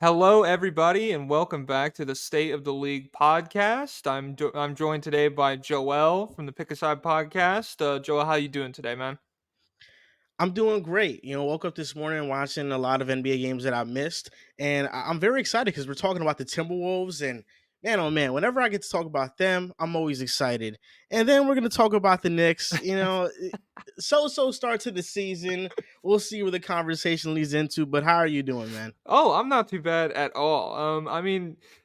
Hello, everybody, and welcome back to the State of the League podcast. I'm joined today by Joel from the Pick a Side podcast. Joel, how you doing today, man? I'm doing great. Woke up this morning watching a lot of NBA games that I missed, and I'm very excited because we're talking about the Timberwolves. And man, oh man, whenever I get to talk about them, I'm always excited. And then we're going to talk about the Knicks. So start to the season. We'll see where the conversation leads into. But how are you doing, man? Oh, I'm not too bad at all.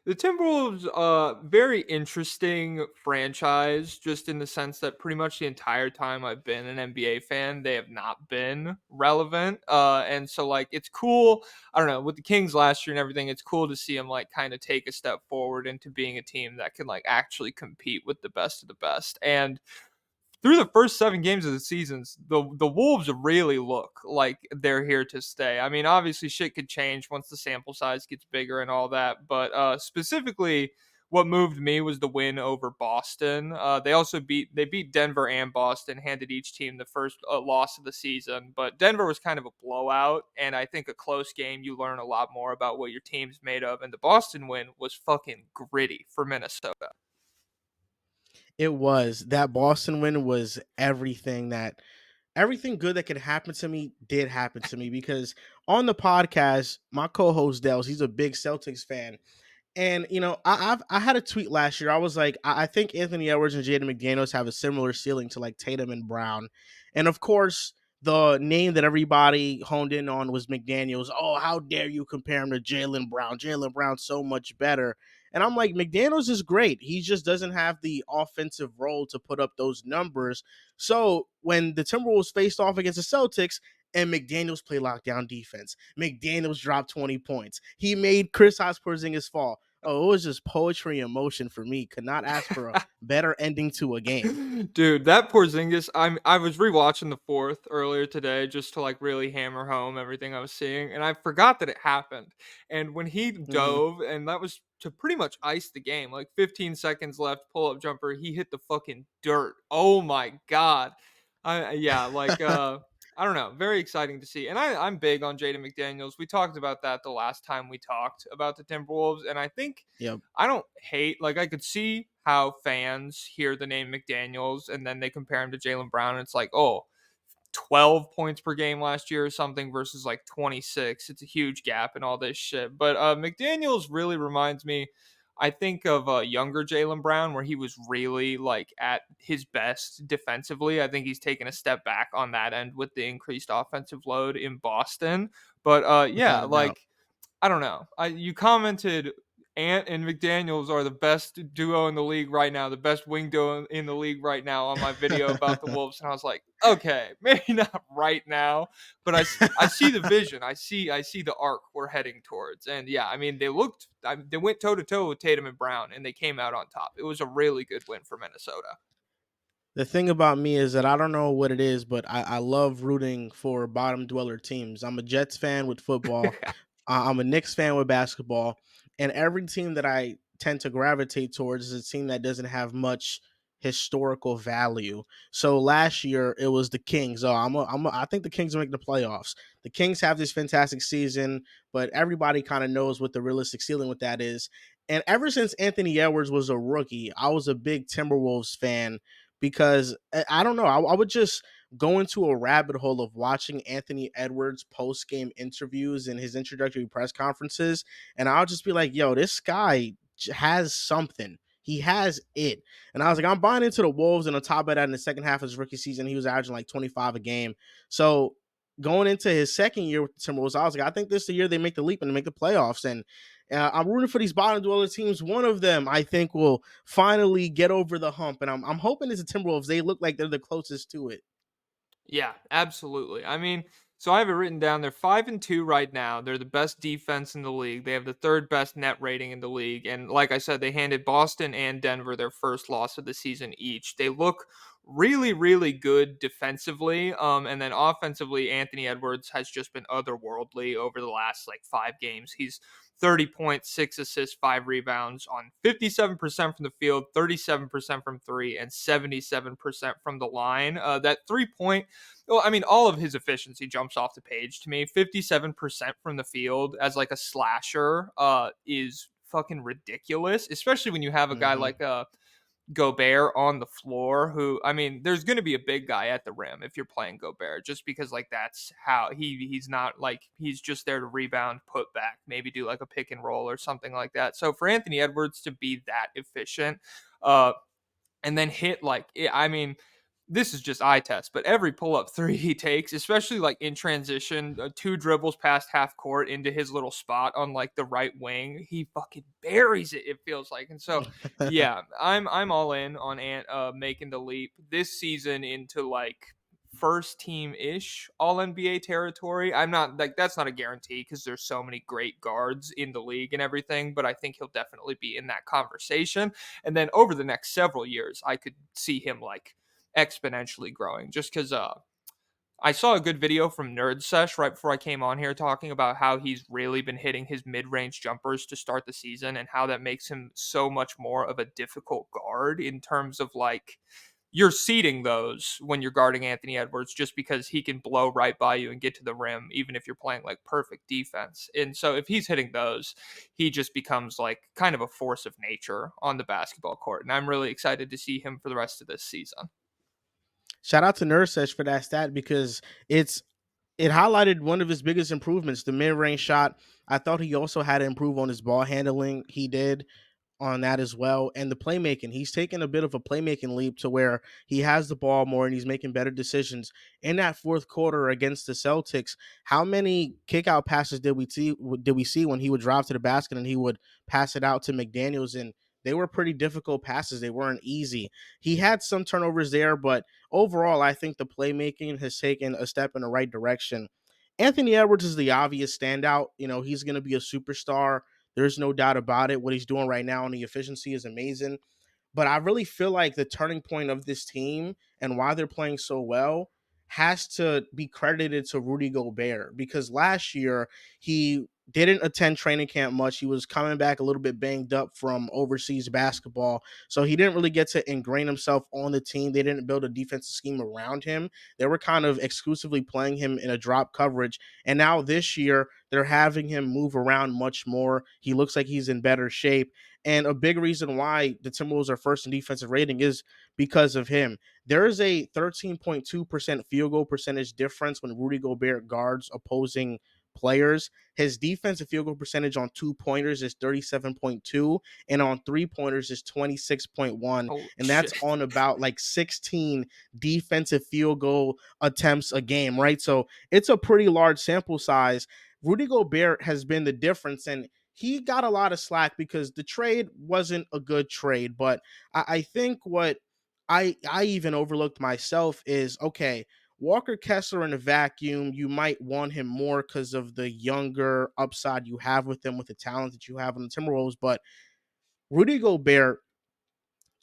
The Timberwolves, very interesting franchise, just in the sense that pretty much the entire time I've been an NBA fan, they have not been relevant. And so like it's cool. I don't know, with the Kings last year and everything, it's cool to see them like kind of take a step forward into being a team that can like actually compete with the best of the best. And through the first 7 games of the seasons, the Wolves really look like they're here to stay. I mean, obviously, shit could change once the sample size gets bigger and all that. But specifically, what moved me was the win over Boston. They beat Denver and Boston, handed each team the first loss of the season. But Denver was kind of a blowout, and I think a close game you learn a lot more about what your team's made of. And the Boston win was fucking gritty for Minnesota. It was that Boston win was everything good that could happen to me did happen to me because on the podcast, my co-host Dels, he's a big Celtics fan. And I had a tweet last year. I was like, I think Anthony Edwards and Jaden McDaniels have a similar ceiling to like Tatum and Brown. And of course, the name that everybody honed in on was McDaniels. Oh, how dare you compare him to Jalen Brown? Jalen Brown's so much better. And I'm like, McDaniels is great. He just doesn't have the offensive role to put up those numbers. So when the Timberwolves faced off against the Celtics, and McDaniels played lockdown defense. McDaniels dropped 20 points. He made Chris Porzingis fall. Oh, it was just poetry in motion for me. Could not ask for a better ending to a game. Dude, that Porzingis, I was rewatching the fourth earlier today just to like really hammer home everything I was seeing, and I forgot that it happened. And when he Hmm. dove, and that was to pretty much ice the game, like 15 seconds left, pull up jumper, he hit the fucking dirt. Oh my god. Yeah, like I don't know, very exciting to see. And I'm big on Jaden McDaniels. We talked about that the last time we talked about the Timberwolves, and I think Yep. I don't hate, like I could see how fans hear the name McDaniels and then they compare him to Jalen Brown and it's like, oh, 12 points per game last year or something versus like 26. It's a huge gap and all this shit. But McDaniels really reminds me, I think, of younger Jalen Brown where he was really like at his best defensively. I think he's taken a step back on that end with the increased offensive load in Boston. But yeah, Without a doubt. like I don't know. You commented Ant and McDaniels are the best duo in the league right now, the best wing duo in the league right now on my video about the Wolves, and I was like, okay, maybe not right now, but I see the vision. I see the arc we're heading towards, and yeah, I mean they went toe to toe with Tatum and Brown, and they came out on top. It was a really good win for Minnesota. The thing about me is that I don't know what it is, but I love rooting for bottom dweller teams. I'm a Jets fan with football. I'm a Knicks fan with basketball, and every team that I tend to gravitate towards is a team that doesn't have much historical value. So last year it was the Kings. I think the Kings will make the playoffs. The Kings have this fantastic season, but everybody kind of knows what the realistic ceiling with that is. And ever since Anthony Edwards was a rookie, I was a big Timberwolves fan because I don't know. I would just go into a rabbit hole of watching Anthony Edwards post game interviews and his introductory press conferences, and I'll just be like, "Yo, this guy has something. He has it." And I was like, "I'm buying into the Wolves." And on top of that, in the second half of his rookie season, he was averaging like 25 a game. So going into his second year with the Timberwolves, I was like, "I think this is the year they make the leap and make the playoffs." And I'm rooting for these bottom dweller teams. One of them, I think, will finally get over the hump, and I'm hoping it's the Timberwolves. They look like they're the closest to it. Yeah, absolutely. I mean, so I have it written down. They're 5-2 right now. They're the best defense in the league. They have the third best net rating in the league. And like I said, they handed Boston and Denver their first loss of the season each. They look really, really good defensively. And then offensively, Anthony Edwards has just been otherworldly over the last like 5 games. He's 30 points, 6 assists, 5 rebounds on 57% from the field, 37% from three, and 77% from the line. That 3 point, well, I mean, all of his efficiency jumps off the page to me. 57% from the field as like a slasher is fucking ridiculous, especially when you have a guy Hmm. like Gobert on the floor, who, I mean, there's going to be a big guy at the rim if you're playing Gobert, just because like that's how he's not like he's just there to rebound, put back, maybe do like a pick and roll or something like that. So for Anthony Edwards to be that efficient, uh, and then hit like I mean, this is just eye test, but every pull up three he takes, especially like in transition, 2 dribbles past half court into his little spot on like the right wing, he fucking buries it. It feels like, and so yeah, I'm all in on making the leap this season into like first team ish all NBA territory. I'm not like that's not a guarantee because there's so many great guards in the league and everything, but I think he'll definitely be in that conversation. And then over the next several years, I could see him like exponentially growing just because I saw a good video from Nerd Sesh right before I came on here talking about how he's really been hitting his mid-range jumpers to start the season and how that makes him so much more of a difficult guard in terms of like you're seeding those when you're guarding Anthony Edwards just because he can blow right by you and get to the rim even if you're playing like perfect defense. And so if he's hitting those, he just becomes like kind of a force of nature on the basketball court. And I'm really excited to see him for the rest of this season. Shout out to Nursesh for that stat because it highlighted one of his biggest improvements, the mid range shot. I thought he also had to improve on his ball handling. He did on that as well. And the playmaking, he's taken a bit of a playmaking leap to where he has the ball more and he's making better decisions. In that fourth quarter against the Celtics, how many kick out passes did we see when he would drive to the basket and he would pass it out to McDaniels? And they were pretty difficult passes. They weren't easy. He had some turnovers there, but overall, I think the playmaking has taken a step in the right direction. Anthony Edwards is the obvious standout. He's going to be a superstar. There's no doubt about it. What he's doing right now and the efficiency is amazing. But I really feel like the turning point of this team and why they're playing so well has to be credited to Rudy Gobert because last year he didn't attend training camp much. He was coming back a little bit banged up from overseas basketball. So he didn't really get to ingrain himself on the team. They didn't build a defensive scheme around him. They were kind of exclusively playing him in a drop coverage. And now this year, they're having him move around much more. He looks like he's in better shape. And a big reason why the Timberwolves are first in defensive rating is because of him. There is a 13.2% field goal percentage difference when Rudy Gobert guards opposing players. His defensive field goal percentage on 2 pointers is 37.2 and on 3 pointers is 26.1. Holy And that's shit. on about like 16 defensive field goal attempts a game, right? So it's a pretty large sample size. Rudy Gobert has been the difference. And he got a lot of slack because the trade wasn't a good trade. But I think what I even overlooked myself is okay. Walker Kessler in a vacuum, you might want him more because of the younger upside you have with him, with the talent that you have on the Timberwolves. But Rudy Gobert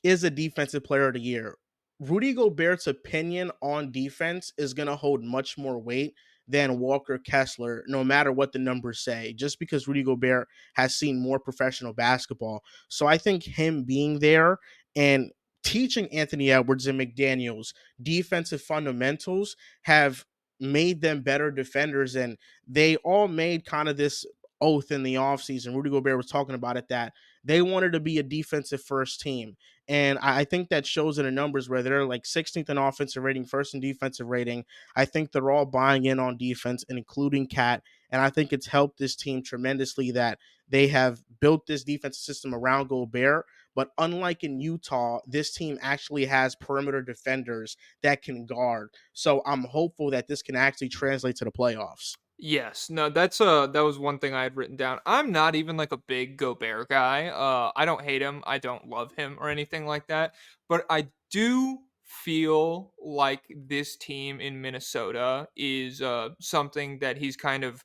is a defensive player of the year. Rudy Gobert's opinion on defense is going to hold much more weight than Walker Kessler, no matter what the numbers say, just because Rudy Gobert has seen more professional basketball. So I think him being there and teaching Anthony Edwards and McDaniels defensive fundamentals have made them better defenders. And they all made kind of this oath in the offseason. Rudy Gobert was talking about it that they wanted to be a defensive first team. And I think that shows in the numbers where they're like 16th in offensive rating, first in defensive rating. I think they're all buying in on defense, including KAT. And I think it's helped this team tremendously that they have built this defensive system around Gobert. But unlike in Utah, this team actually has perimeter defenders that can guard. So I'm hopeful that this can actually translate to the playoffs. Yes, no, that was one thing I had written down. I'm not even like a big Gobert guy. I don't hate him, I don't love him or anything like that, but I do feel like this team in Minnesota is something that he's kind of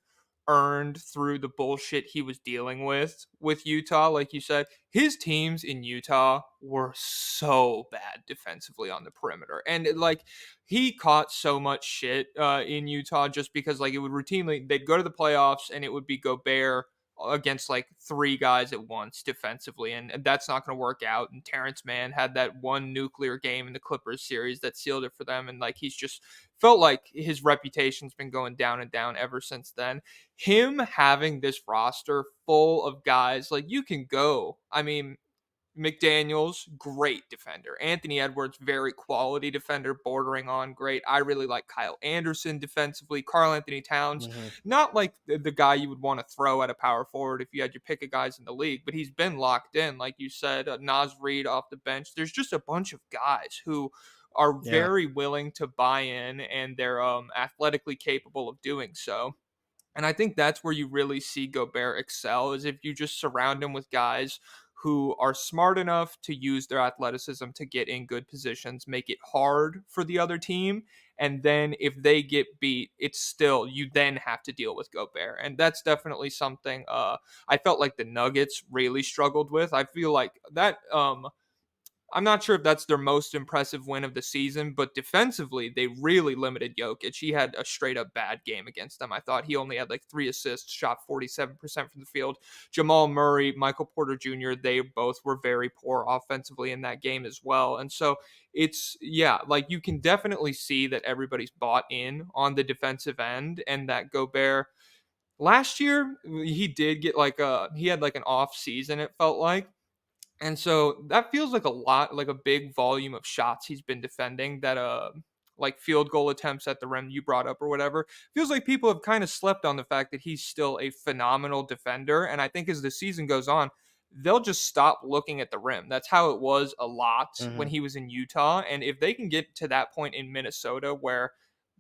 earned through the bullshit he was dealing with Utah. Like you said, his teams in Utah were so bad defensively on the perimeter, and like he caught so much shit in Utah just because like it would routinely they'd go to the playoffs and it would be Gobert against like three guys at once defensively, and that's not going to work out. And Terrence Mann had that one nuclear game in the Clippers series that sealed it for them, and like he's just felt like his reputation's been going down and down ever since then. Him having this roster full of guys like you can go. I mean, McDaniels, great defender. Anthony Edwards, very quality defender, bordering on great. I really like Kyle Anderson defensively. Karl Anthony Towns, Mhm. not like the guy you would want to throw at a power forward if you had your pick of guys in the league, but he's been locked in, like you said. Naz Reid off the bench. There's just a bunch of guys who are Yeah. very willing to buy in, and they're athletically capable of doing so. And I think that's where you really see Gobert excel is if you just surround him with guys who are smart enough to use their athleticism to get in good positions, make it hard for the other team. And then if they get beat, it's still, you then have to deal with Gobert. And that's definitely something I felt like the Nuggets really struggled with. I feel like that I'm not sure if that's their most impressive win of the season, but defensively, they really limited Jokic. He had a straight up bad game against them. I thought he only had like 3 assists, shot 47% from the field. Jamal Murray, Michael Porter Jr., they both were very poor offensively in that game as well. And so it's, yeah, like you can definitely see that everybody's bought in on the defensive end and that Gobert. Last year, he did get he had like an off season, it felt like, and so that feels like a lot, like a big volume of shots he's been defending that like field goal attempts at the rim you brought up or whatever. Feels like people have kind of slept on the fact that he's still a phenomenal defender. And I think as the season goes on, they'll just stop looking at the rim. That's how it was a lot when Mhm. he was in Utah. And if they can get to that point in Minnesota where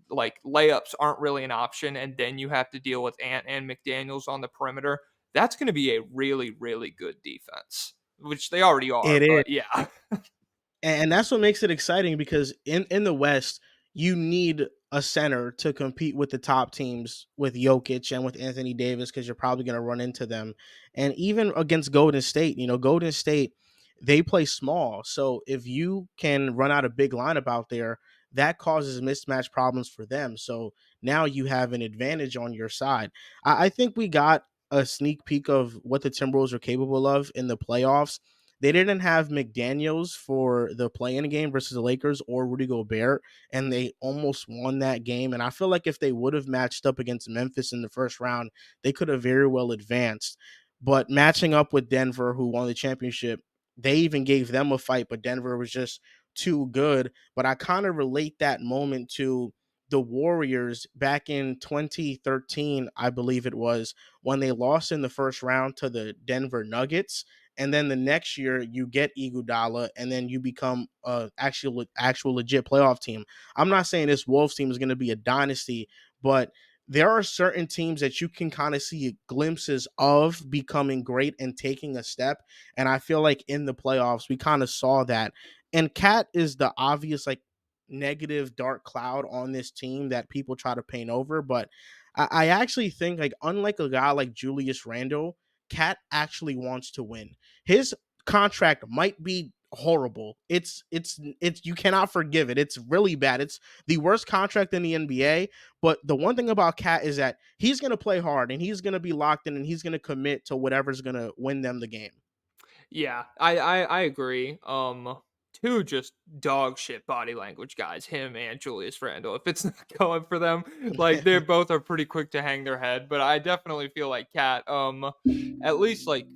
like layups aren't really an option, and then you have to deal with Ant and McDaniels on the perimeter, that's going to be a really, really good defense, which they already are. It is. But yeah, And that's what makes it exciting because in the West, you need a center to compete with the top teams with Jokic and with Anthony Davis because you're probably going to run into them. And even against Golden State, Golden State, they play small. So if you can run out a big lineup out there, that causes mismatch problems for them. So now you have an advantage on your side. I think we got a sneak peek of what the Timberwolves are capable of in the playoffs. They didn't have McDaniels for the play-in game versus the Lakers or Rudy Gobert, and they almost won that game. And I feel like if they would have matched up against Memphis in the first round, they could have very well advanced. But matching up with Denver, who won the championship, they even gave them a fight, but Denver was just too good. But I kind of relate that moment to the Warriors back in 2013, I believe it was, when they lost in the first round to the Denver Nuggets, and then the next year you get Iguodala, and then you become a actual legit playoff team. I'm not saying this Wolves team is going to be a dynasty, but there are certain teams that you can kind of see glimpses of becoming great and taking a step. And I feel like in the playoffs we kind of saw that. And Cat is the obvious like negative dark cloud on this team that people try to paint over, but I actually think like unlike a guy like Julius Randle, Cat actually wants to win. His contract might be horrible. It's you cannot forgive it. It's really bad. It's the worst contract in the NBA. But the one thing about Cat is that he's gonna play hard and he's gonna be locked in and he's gonna commit to whatever's gonna win them the game. yeah, I agree. Two just dog shit body language guys, him and Julius Randle. If it's not going for them, like they both are pretty quick to hang their head. But I definitely feel like Cat, at least like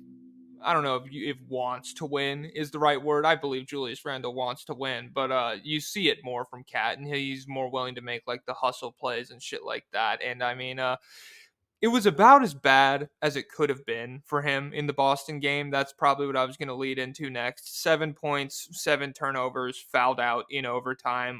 I don't know if wants to win is the right word. I believe Julius Randle wants to win, but you see it more from Cat, and he's more willing to make like the hustle plays and shit like that. And I mean, it was about as bad as it could have been for him in the Boston game. That's probably what I was going to lead into next. 7 points, 7 turnovers, fouled out in overtime.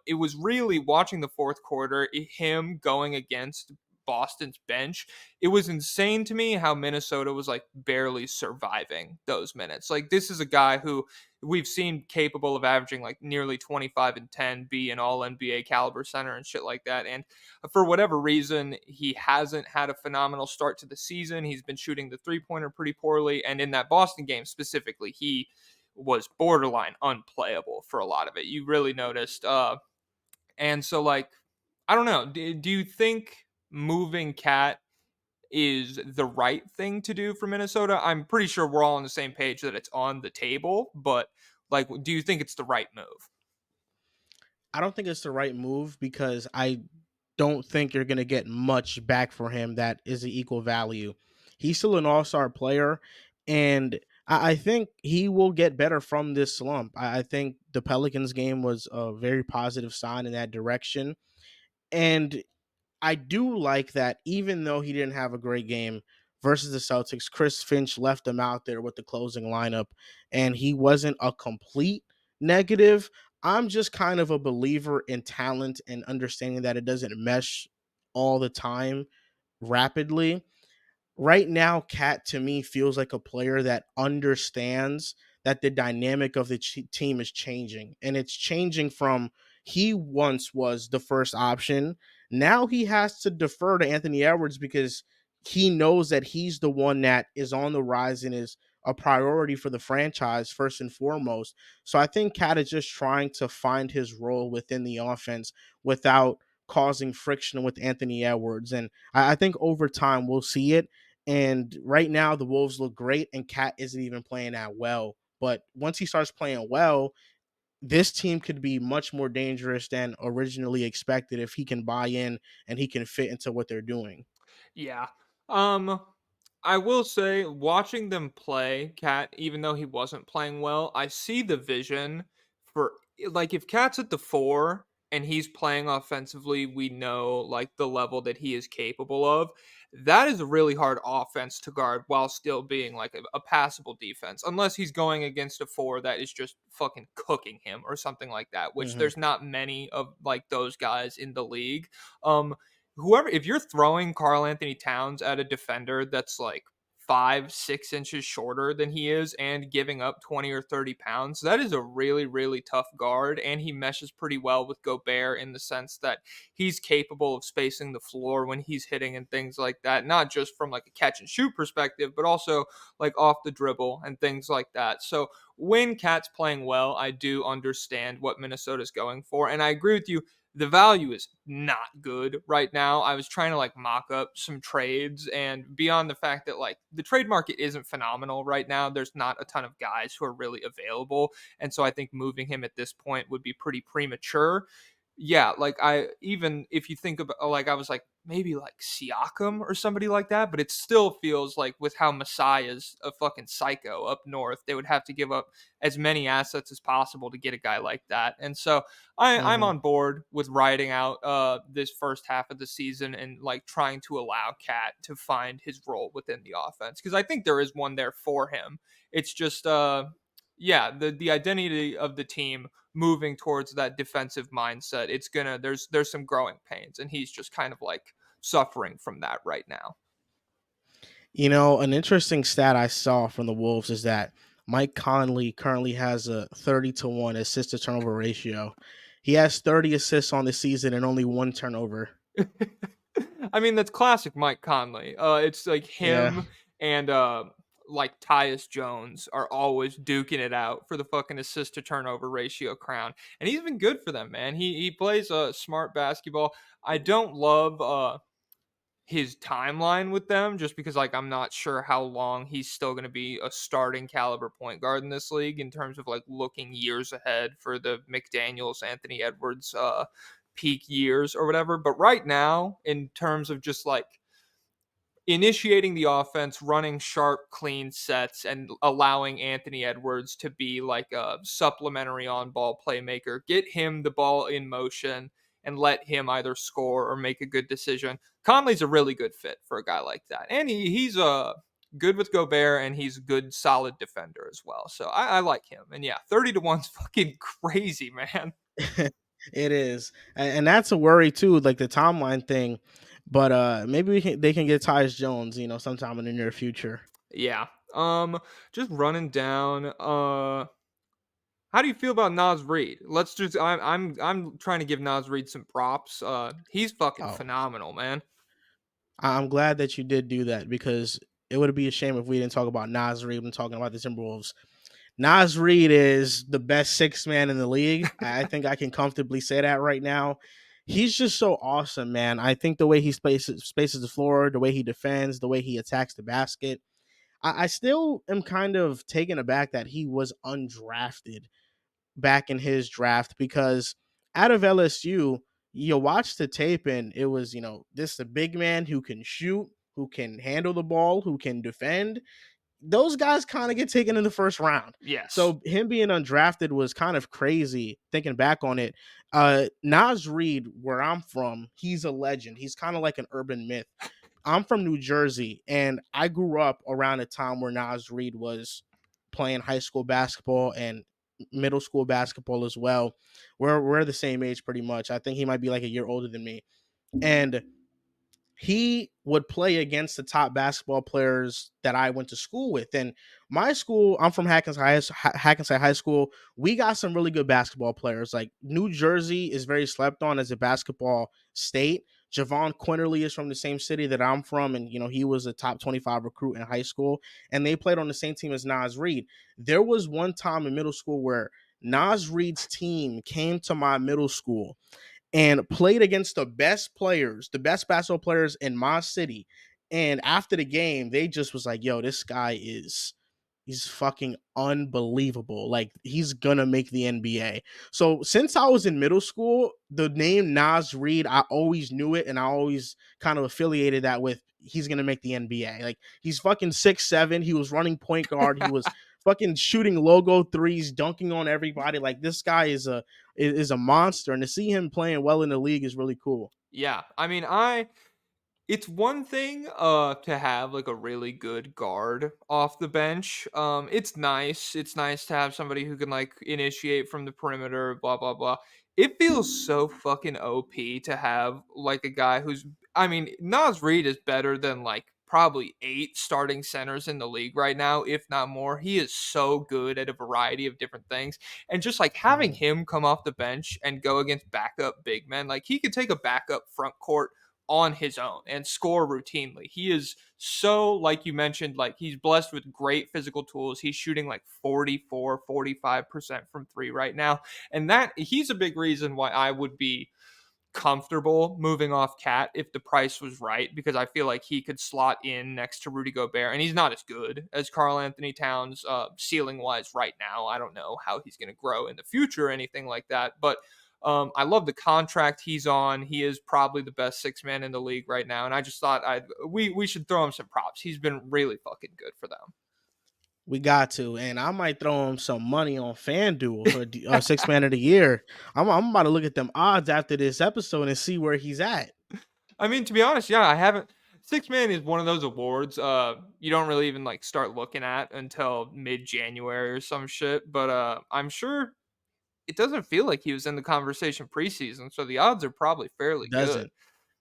It was really watching the fourth quarter, him going against Boston's bench, it was insane to me how Minnesota was like barely surviving those minutes. Like this is a guy who we've seen capable of averaging like nearly 25 and 10, be an all NBA caliber center and shit like that. And for whatever reason, he hasn't had a phenomenal start to the season. He's been shooting the three-pointer pretty poorly. And in that Boston game specifically, he was borderline unplayable for a lot of it. You really noticed. And so, like, I don't know. Do you think moving Cat is the right thing to do for Minnesota? I'm pretty sure we're all on the same page that it's on the table, but like, do you think it's the right move? I don't think it's the right move because I don't think you're going to get much back for him that is an equal value. He's still an all-star player, and I think he will get better from this slump. I think the Pelicans game was a very positive sign in that direction. And I do like that even though he didn't have a great game versus the Celtics, Chris Finch left him out there with the closing lineup and he wasn't a complete negative. I'm just kind of a believer in talent and understanding that it doesn't mesh all the time rapidly. Right now, Cat to me feels like a player that understands that the dynamic of the team is changing, and it's changing from he once was the first option. Now he has to defer to Anthony Edwards because he knows that he's the one that is on the rise and is a priority for the franchise first and foremost. So I think Cat is just trying to find his role within the offense without causing friction with Anthony Edwards. And I think over time we'll see it. And right now, the Wolves look great, and Cat isn't even playing that well. But once he starts playing well, this team could be much more dangerous than originally expected if he can buy in and he can fit into what they're doing. Yeah. Um, I will say, watching them play Cat, even though he wasn't playing well, I see the vision for like if Cat's at the four and he's playing offensively, we know like the level that he is capable of. That is a really hard offense to guard while still being like a passable defense, unless he's going against a four that is just fucking cooking him or something like that, which Hmm. there's not many of like those guys in the league. Whoever, if you're throwing Carl Anthony Towns at a defender that's like 5, 6 inches shorter than he is and giving up 20 or 30 pounds, that is a really, really tough guard. And he meshes pretty well with Gobert in the sense that he's capable of spacing the floor when he's hitting and things like that, not just from like a catch and shoot perspective, but also like off the dribble and things like that. So when Cat's playing well, I do understand what Minnesota's going for. And I agree with you, the value is not good right now. I was trying to like mock up some trades, and beyond the fact that like the trade market isn't phenomenal right now, there's not a ton of guys who are really available. And so I think moving him at this point would be pretty premature. Yeah, like I even if you think about like I was like maybe like Siakam or somebody like that, but it still feels like with how Messiah's a fucking psycho up north, they would have to give up as many assets as possible to get a guy like that. And so I'm Hmm. on board with riding out this first half of the season and like trying to allow Cat to find his role within the offense because I think there is one there for him. It's just yeah, the identity of the team moving towards that defensive mindset. It's gonna there's some growing pains, and he's just kind of like suffering from that right now. You know, an interesting stat I saw from the Wolves is that Mike Conley currently has a 30-1 assist to turnover ratio. He has 30 assists on the season and only one turnover. I mean, that's classic Mike Conley. It's like Yeah. him and like Tyus Jones are always duking it out for the fucking assist to turnover ratio crown, and he's been good for them, man. He plays smart basketball. I don't love his timeline with them just because like I'm not sure how long he's still going to be a starting caliber point guard in this league in terms of like looking years ahead for the McDaniels Anthony Edwards peak years or whatever, but right now in terms of just like initiating the offense, running sharp, clean sets, and allowing Anthony Edwards to be like a supplementary on ball playmaker. Get him the ball in motion and let him either score or make a good decision. Conley's a really good fit for a guy like that. And he's good with Gobert and he's a good, solid defender as well. So I like him. And yeah, 30-1's fucking crazy, man. It is. And that's a worry too, like the timeline thing. But maybe they can get Tyus Jones, sometime in the near future. Yeah. Just running down. How do you feel about Naz Reid? Let's just. I'm trying to give Naz Reid some props. He's fucking Oh, phenomenal, man. I'm glad that you did do that because it would be a shame if we didn't talk about Naz Reid when talking about the Timberwolves. Naz Reid is the best six man in the league. I think I can comfortably say that right now. He's just so awesome, man. I think the way he spaces the floor, the way he defends, the way he attacks the basket. I still am kind of taken aback that he was undrafted back in his draft because out of LSU, you watch the tape and it was, this a big man who can shoot, who can handle the ball, who can defend. Those guys kind of get taken in the first round. Yes. So him being undrafted was kind of crazy thinking back on it. Naz Reid, where I'm from, he's a legend. He's kind of like an urban myth. I'm from New Jersey, and I grew up around a time where Naz Reid was playing high school basketball and middle school basketball as well. We're the same age pretty much. I think he might be like a year older than me. And he would play against the top basketball players that I went to school with. And my school, I'm from Hackensack High School. We got some really good basketball players. Like New Jersey is very slept on as a basketball state. Javon Quinterly is from the same city that I'm from, and he was a top 25 recruit in high school, and they played on the same team as Naz Reid. There was one time in middle school where Naz Reid's team came to my middle school and played against the best players, the best basketball players in my city. And after the game, they just was like, yo, this guy he's fucking unbelievable. Like he's gonna make the NBA. So since I was in middle school, the name Naz Reid, I always knew it and I always kind of affiliated that with he's gonna make the NBA. Like he's fucking 6'7". He was running point guard. He was fucking shooting logo threes, dunking on everybody. Like this guy is a monster. And to see him playing well in the league is really cool. Yeah. I mean, it's one thing to have like a really good guard off the bench. It's nice. It's nice to have somebody who can like initiate from the perimeter, blah blah blah. It feels so fucking OP to have like a guy who's I mean, Nas Reed is better than like probably 8 starting centers in the league right now, if not more. He is so good at a variety of different things. And just like having Mhm. him come off the bench and go against backup big men, like he could take a backup front court on his own and score routinely. He is so, like you mentioned, like he's blessed with great physical tools. He's shooting like 44, 45% from three right now. And that he's a big reason why I would be comfortable moving off KAT if the price was right, because I feel like he could slot in next to Rudy Gobert, and he's not as good as Karl Anthony Towns ceiling wise right now. I don't know how he's going to grow in the future or anything like that, but I love the contract he's on. He is probably the best six man in the league right now, and I just thought we should throw him some props. He's been really fucking good for We got to, and I might throw him some money on FanDuel for them. six man of the year. I'm about to look at them odds after this episode and see where he's at. I mean, to be honest, yeah, I haven't. Six Man is one of those awards you don't really even like start looking at until mid January or some shit. But I'm sure it doesn't feel like he was in the conversation preseason, so the odds are probably fairly good. Doesn't.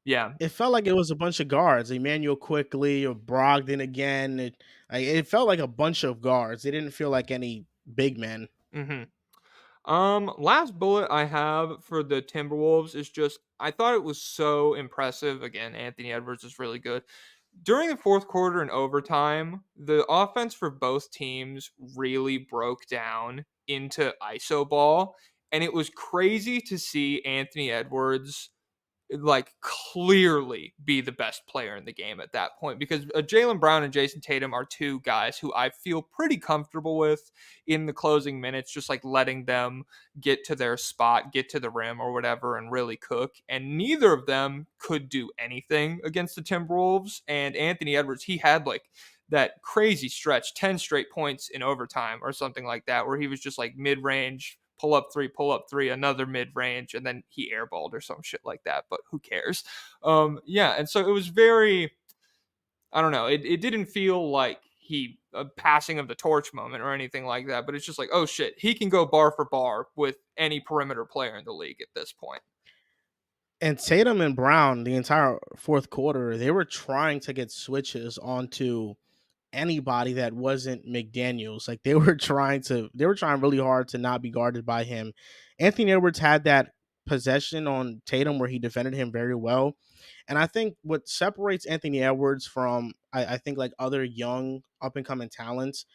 Yeah. It felt like it was a bunch of guards, Emmanuel Quickly or Brogdon again. It felt like a bunch of guards. It didn't feel like any big men. hmm Last bullet I have for the Timberwolves is just I thought it was so impressive. Again, Anthony Edwards is really good. During the fourth quarter and overtime, the offense for both teams really broke down into iso ball, and it was crazy to see Anthony Edwards like clearly be the best player in the game at that point, because Jalen Brown and Jason Tatum are two guys who I feel pretty comfortable with in the closing minutes, just like letting them get to their spot, get to the rim or whatever, and really cook. And neither of them could do anything against the Timberwolves. And Anthony Edwards, he had like that crazy stretch, 10 straight points in overtime or something like that, where he was just like mid range, pull up three, another mid range, and then he airballed or some shit like that. But who cares? Yeah, and so it was very, I don't know, it didn't feel like he a passing of the torch moment or anything like that, but it's just like, oh shit, he can go bar for bar with any perimeter player in the league at this point. And Tatum and Brown, the entire fourth quarter, they were trying to get switches onto anybody that wasn't McDaniels. Like they were trying really hard to not be guarded by him. Anthony Edwards had that possession on Tatum where he defended him very well. And I think what separates Anthony Edwards from I think like other young up and coming talents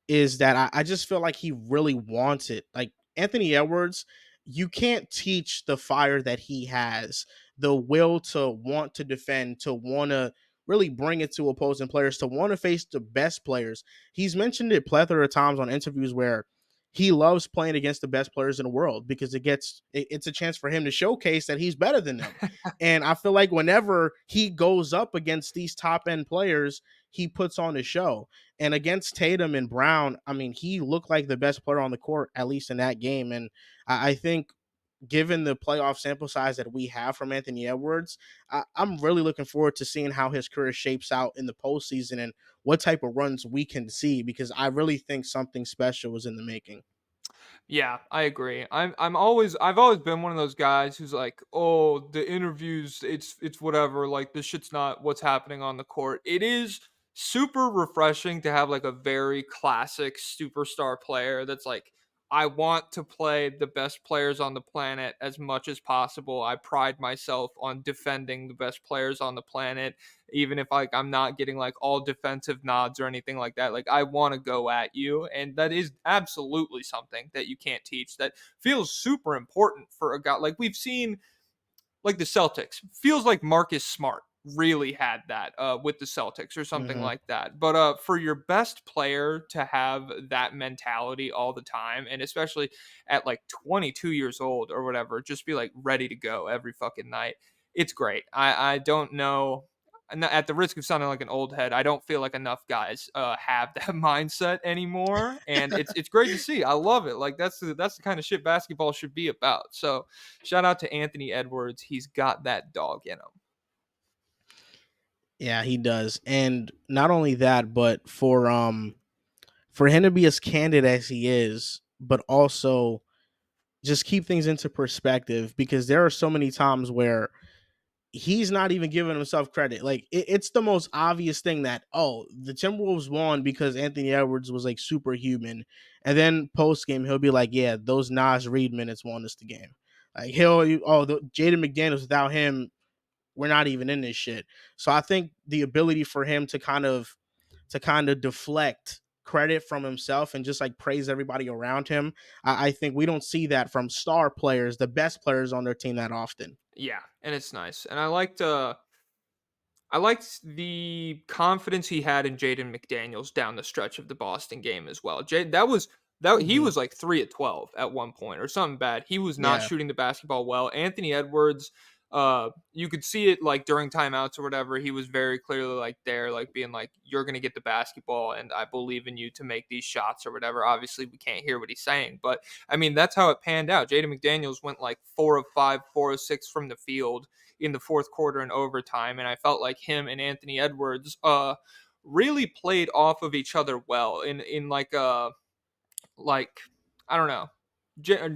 is that I just feel like he really wants it. Like Anthony Edwards, you can't teach the fire that he has, the will to want to defend, to want to really bring it to opposing players, to want to face the best players. He's mentioned it plethora of times on interviews where he loves playing against the best players in the world because it's a chance for him to showcase that he's better than them. And I feel like whenever he goes up against these top end players, he puts on a show. And against Tatum and Brown, I mean, he looked like the best player on the court, at least in that game. And I think given the playoff sample size that we have from Anthony Edwards, I'm really looking forward to seeing how his career shapes out in the postseason and what type of runs we can see because I really think something special was in the making. Yeah, I agree. I've always been one of those guys who's like, "Oh, the interviews, it's whatever, like this shit's not what's happening on the court." It is super refreshing to have like a very classic superstar player that's like, "I want to play the best players on the planet as much as possible. I pride myself on defending the best players on the planet." Even if like I'm not getting like all defensive nods or anything like that. Like I want to go at you, and that is absolutely something that you can't teach. That feels super important for a guy like we've seen like the Celtics. Feels like Marcus Smart really had that with the Celtics or something Hmm. like that. But for your best player to have that mentality all the time, and especially at like 22 years old or whatever, just be like ready to go every fucking night. It's great. I don't know. At the risk of sounding like an old head, I don't feel like enough guys have that mindset anymore, and it's great to see. I love it. Like that's the kind of shit basketball should be about. So shout out to Anthony Edwards. He's got that dog in him. Yeah, he does. And not only that, but for him to be as candid as he is, but also just keep things into perspective because there are so many times where he's not even giving himself credit. Like it's the most obvious thing that the Timberwolves won because Anthony Edwards was like superhuman, and then post game he'll be like, yeah, those Naz Reid minutes won us the game. Like Jaden McDaniels without him, we're not even in this shit. So I think the ability for him to kind of deflect credit from himself and just like praise everybody around him, I think we don't see that from star players, the best players on their team that often. Yeah, and it's nice. And I liked the confidence he had in Jaden McDaniels down the stretch of the Boston game as well. That he Hmm. was like 3 at 12 at one point or something bad. He was not Yeah. shooting the basketball well. Anthony Edwards, you could see it like during timeouts or whatever. He was very clearly like there, like being like, "You're gonna get the basketball, and I believe in you to make these shots or whatever." Obviously, we can't hear what he's saying, but I mean that's how it panned out. Jaden McDaniels went like 4 of 5, 4 of 6 from the field in the fourth quarter and overtime, and I felt like him and Anthony Edwards really played off of each other well in like I don't know.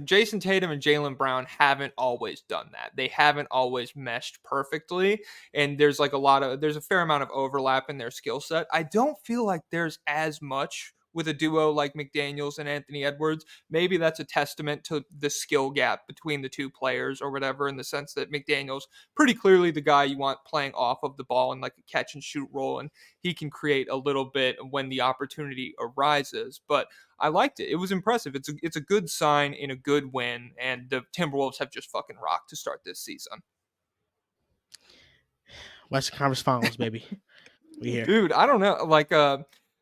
Jason Tatum and Jalen Brown haven't always done that. They haven't always meshed perfectly, and there's a fair amount of overlap in their skill set. I don't feel like there's as much with a duo like McDaniels and Anthony Edwards. Maybe that's a testament to the skill gap between the two players or whatever, in the sense that McDaniels pretty clearly the guy you want playing off of the ball in like a catch and shoot role, and he can create a little bit when the opportunity arises. But I liked it. It was impressive. It's a good sign in a good win, and the Timberwolves have just fucking rocked to start this season. Western Conference Finals, baby. We here. Dude, I don't know. Like,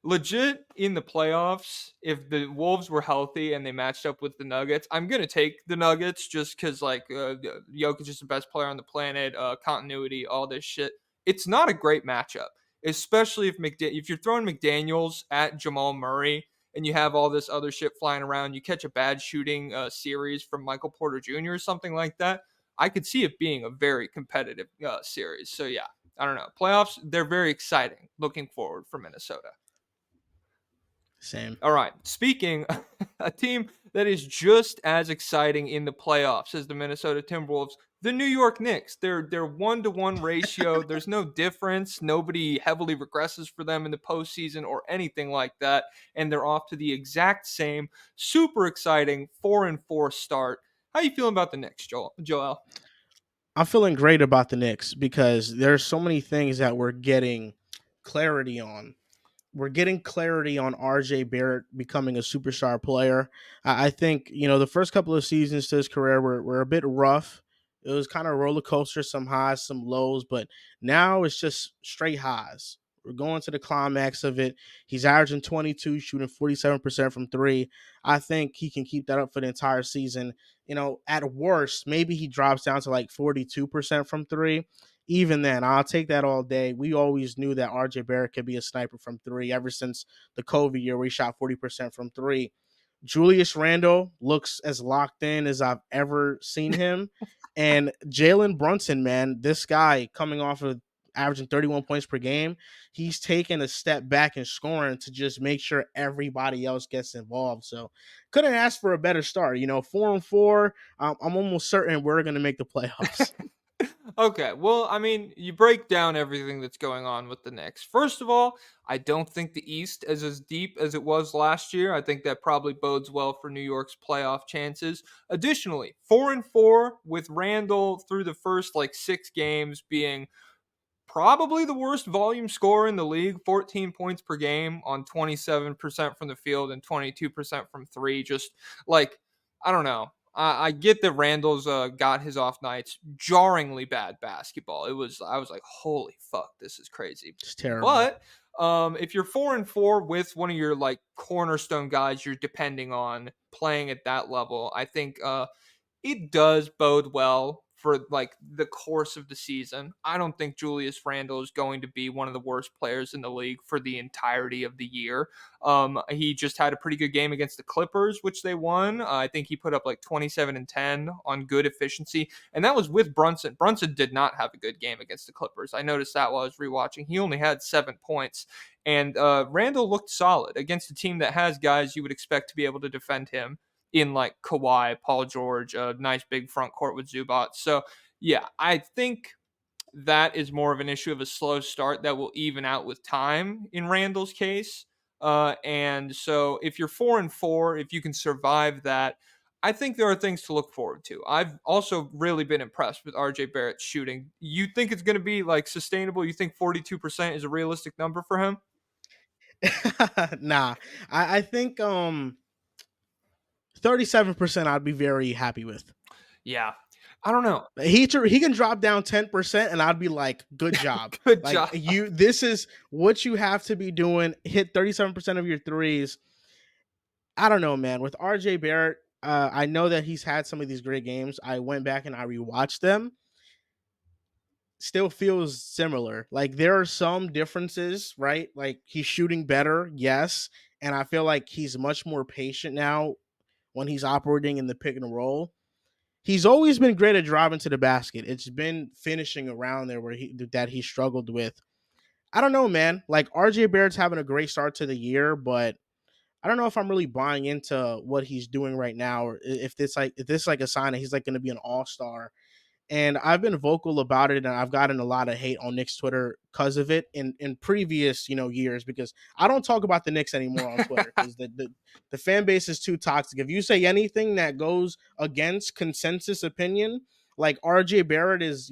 legit in the playoffs, if the Wolves were healthy and they matched up with the Nuggets, I'm gonna take the Nuggets just because like Jokic is the best player on the planet, continuity, all this shit. It's not a great matchup, especially if you're throwing McDaniel's at Jamal Murray and you have all this other shit flying around. You catch a bad shooting series from Michael Porter Jr. or something like that. I could see it being a very competitive series. So yeah, I don't know. Playoffs, they're very exciting. Looking forward for Minnesota. Same. All right. Speaking A team that is just as exciting in the playoffs as the Minnesota Timberwolves, the New York Knicks. They're 1-to-1 ratio. There's no difference. Nobody heavily regresses for them in the postseason or anything like that. And they're off to the exact same super exciting 4-4 start. How you feeling about the Knicks, Joel? I'm feeling great about the Knicks because there's so many things that we're getting clarity on. We're getting clarity on RJ Barrett becoming a superstar player. I think, the first couple of seasons to his career were a bit rough. It was kind of roller coaster, some highs, some lows, but now it's just straight highs. We're going to the climax of it. He's averaging 22, shooting 47% from three. I think he can keep that up for the entire season. At worst, maybe he drops down to like 42% from three. Even then, I'll take that all day. We always knew that RJ Barrett could be a sniper from three ever since the COVID year where he shot 40% from three. Julius Randle looks as locked in as I've ever seen him. And Jalen Brunson, man, this guy coming off of averaging 31 points per game, he's taken a step back in scoring to just make sure everybody else gets involved. So couldn't ask for a better start. 4-4. I'm almost certain we're going to make the playoffs. Okay, well, I mean, you break down everything that's going on with the Knicks. First of all, I don't think the East is as deep as it was last year. I think that probably bodes well for New York's playoff chances. Additionally, 4-4 with Randall through the first like 6 games being probably the worst volume scorer in the league, 14 points per game on 27% from the field and 22% from three. Just like, I don't know. I get that Randall's got his off nights, jarringly bad basketball. I was like, holy fuck, this is crazy. It's terrible. But if you're 4-4 with one of your like cornerstone guys you're depending on playing at that level, I think it does bode well for like the course of the season. I don't think Julius Randle is going to be one of the worst players in the league for the entirety of the year. He just had a pretty good game against the Clippers, which they won. I think he put up like 27 and 10 on good efficiency, and that was with Brunson. Brunson did not have a good game against the Clippers. I noticed that while I was rewatching. He only had 7 points, and Randle looked solid against a team that has guys you would expect to be able to defend him in like Kawhi, Paul George, a nice big front court with Zubac. So yeah, I think that is more of an issue of a slow start that will even out with time in Randall's case. And so if you're 4-4, if you can survive that, I think there are things to look forward to. I've also really been impressed with RJ Barrett's shooting. You think it's going to be like sustainable? You think 42% is a realistic number for him? Nah, I think 37% I'd be very happy with. Yeah. I don't know. He can drop down 10% and I'd be like, good job. Good Like, job. this is what you have to be doing. Hit 37% of your threes. I don't know, man. With RJ Barrett, I know that he's had some of these great games. I went back and I rewatched them. Still feels similar. Like, there are some differences, right? Like, he's shooting better, yes. And I feel like he's much more patient now when he's operating in the pick and roll. He's always been great at driving to the basket. It's been finishing around there where he struggled with. I don't know, man. Like, RJ Barrett's having a great start to the year, but I don't know if I'm really buying into what he's doing right now, or if this like a sign that he's like going to be an all-star. And I've been vocal about it, and I've gotten a lot of hate on Knicks Twitter because of it in previous years, because I don't talk about the Knicks anymore on Twitter because the fan base is too toxic. If you say anything that goes against consensus opinion, like RJ Barrett is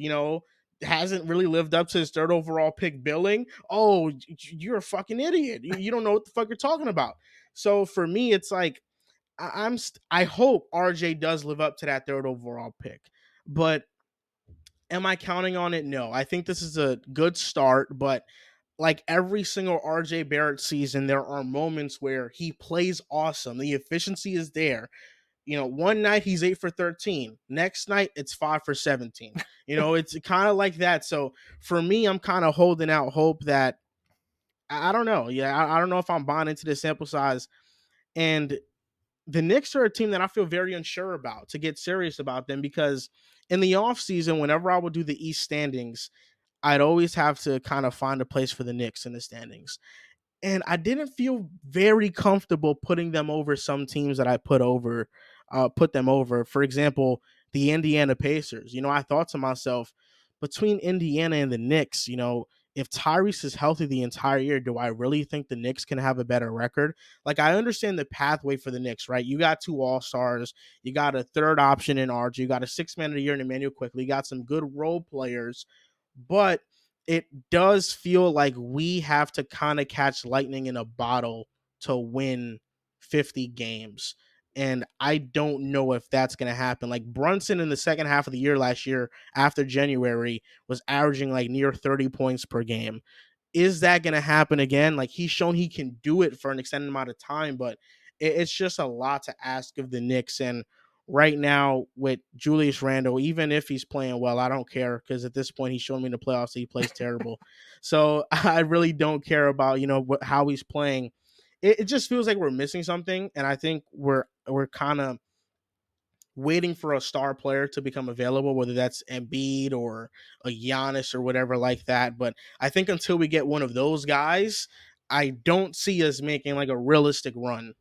hasn't really lived up to his third overall pick billing. Oh, you're a fucking idiot. You don't know what the fuck you're talking about. So for me, it's like I hope RJ does live up to that third overall pick, but am I counting on it? No. I think this is a good start, but like every single RJ Barrett season, there are moments where he plays awesome. The efficiency is there. One night he's 8 for 13. Next night it's 5 for 17. It's kind of like that. So for me, I'm kind of holding out hope that I don't know. Yeah, I don't know if I'm buying into the sample size. And the Knicks are a team that I feel very unsure about to get serious about them, because in the offseason, whenever I would do the East standings, I'd always have to kind of find a place for the Knicks in the standings. and I didn't feel very comfortable putting them over some teams that I put them over. For example, the Indiana Pacers. I thought to myself, between Indiana and the Knicks, if Tyrese is healthy the entire year, do I really think the Knicks can have a better record? Like, I understand the pathway for the Knicks, right? You got two All Stars, you got a third option in RJ, you got a 6 man of the year in Emmanuel Quickly, you got some good role players, but it does feel like we have to kind of catch lightning in a bottle to win 50 games. And I don't know if that's going to happen. Like, Brunson in the second half of the year last year, after January, was averaging like near 30 points per game. Is that going to happen again? Like, he's shown he can do it for an extended amount of time, but it's just a lot to ask of the Knicks. And right now, with Julius Randle, even if he's playing well, I don't care, because at this point, he's shown me in the playoffs that he plays terrible. So I really don't care about how he's playing. It just feels like we're missing something, and I think we're kind of waiting for a star player to become available, whether that's Embiid or a Giannis or whatever like that. But I think until we get one of those guys, I don't see us making like a realistic run.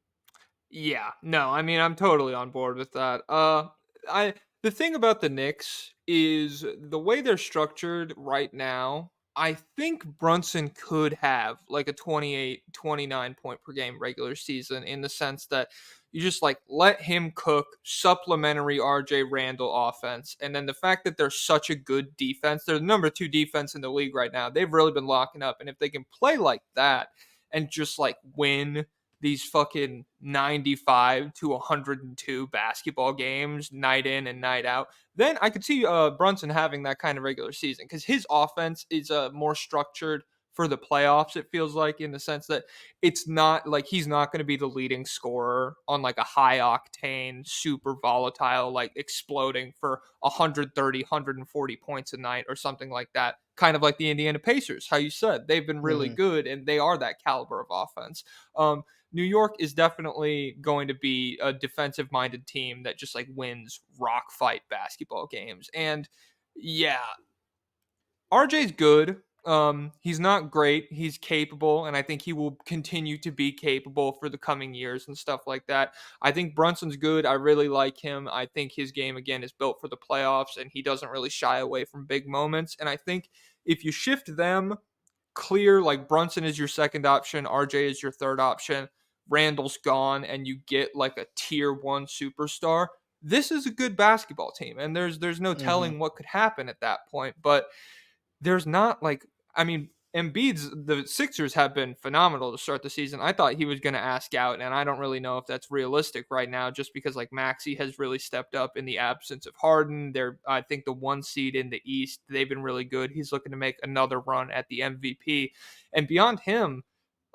Yeah, no, I mean, I'm totally on board with that. I the thing about the Knicks is the way they're structured right now. I think Brunson could have like a 28, 29 point per game regular season, in the sense that you just like let him cook supplementary RJ Randall offense. And then the fact that they're such a good defense, they're the number 2 defense in the league right now. They've really been locking up. And if they can play like that and just like win these fucking 95 to 102 basketball games night in and night out, then I could see Brunson having that kind of regular season, because his offense is more structured for the playoffs. It feels like, in the sense that it's not like he's not going to be the leading scorer on like a high octane, super volatile, like exploding for 130, 140 points a night or something like that. Kind of like the Indiana Pacers, how you said they've been really Mm-hmm. good and they are that caliber of offense. New York is definitely going to be a defensive minded team that just like wins rock fight basketball games. And yeah, RJ's good. He's not great. He's capable, and I think he will continue to be capable for the coming years and stuff like that. I think Brunson's good. I really like him. I think his game again is built for the playoffs, and he doesn't really shy away from big moments. And I think if you shift them clear, like Brunson is your second option, RJ is your third option, Randall's gone, and you get like a tier 1 superstar, this is a good basketball team. And there's no Mm-hmm. telling what could happen at that point. But there's not like, I mean, Embiid's the Sixers have been phenomenal to start the season. I thought he was going to ask out, and I don't really know if that's realistic right now, just because like Maxey has really stepped up in the absence of Harden. They're, I think, the 1 seed in the East. They've been really good. He's looking to make another run at the MVP, and beyond him,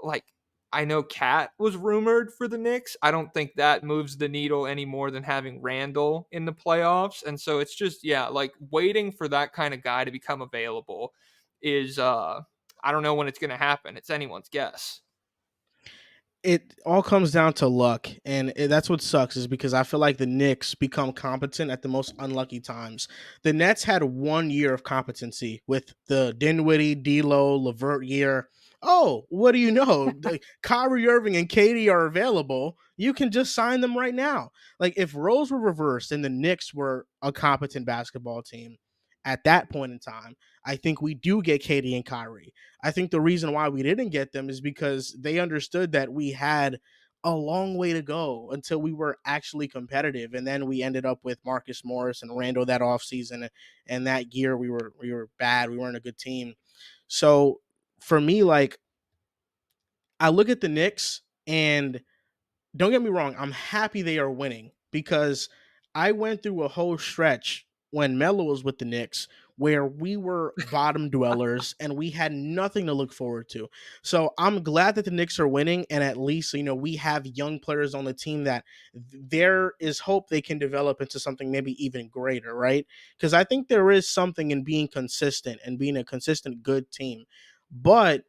like, I know KAT was rumored for the Knicks. I don't think that moves the needle any more than having Randall in the playoffs. And so it's just, yeah, like waiting for that kind of guy to become available is I don't know when it's going to happen. It's anyone's guess. It all comes down to luck, and that's what sucks, is because I feel like the Knicks become competent at the most unlucky times. The Nets had 1 year of competency with the Dinwiddie, D'Lo, Levert year. Oh, what do you know? Kyrie Irving and KD are available. You can just sign them right now. Like, if roles were reversed and the Knicks were a competent basketball team at that point in time, I think we do get KD and Kyrie. I think the reason why we didn't get them is because they understood that we had a long way to go until we were actually competitive. And then we ended up with Marcus Morris and Randall that offseason. And that year we were bad. We weren't a good team. So for me, like, I look at the Knicks, and don't get me wrong, I'm happy they are winning, because I went through a whole stretch when Melo was with the Knicks where we were bottom dwellers and we had nothing to look forward to. So I'm glad that the Knicks are winning, and at least we have young players on the team that there is hope they can develop into something maybe even greater, right? Because I think there is something in being consistent and being a consistent good team. But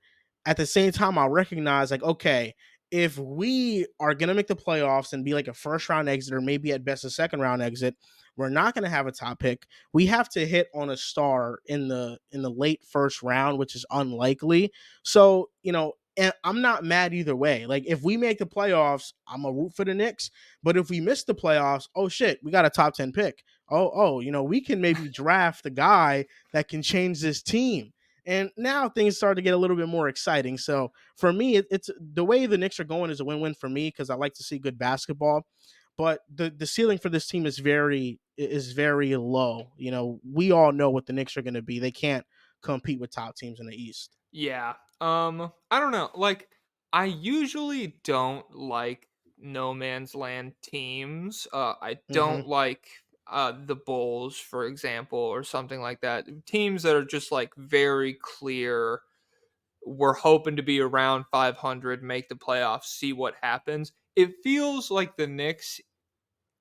at the same time, I recognize, like, okay, if we are going to make the playoffs and be like a first round exit, or maybe at best a second round exit, we're not going to have a top pick. We have to hit on a star in the late first round, which is unlikely. So, And I'm not mad either way. Like if we make the playoffs, I'm a root for the Knicks. But if we miss the playoffs, oh shit, we got a top 10 pick. Oh, we can maybe draft the guy that can change this team. And now things start to get a little bit more exciting. So for me, it's the way the Knicks are going is a win-win for me because I like to see good basketball. But the ceiling for this team is very low. We all know what the Knicks are going to be. They can't compete with top teams in the East. Yeah. I don't know. Like, I usually don't like no man's land teams. I Hmm. don't like the Bulls, for example, or something like that. Teams that are just like very clear. We're hoping to be around 500, make the playoffs, see what happens. It feels like the Knicks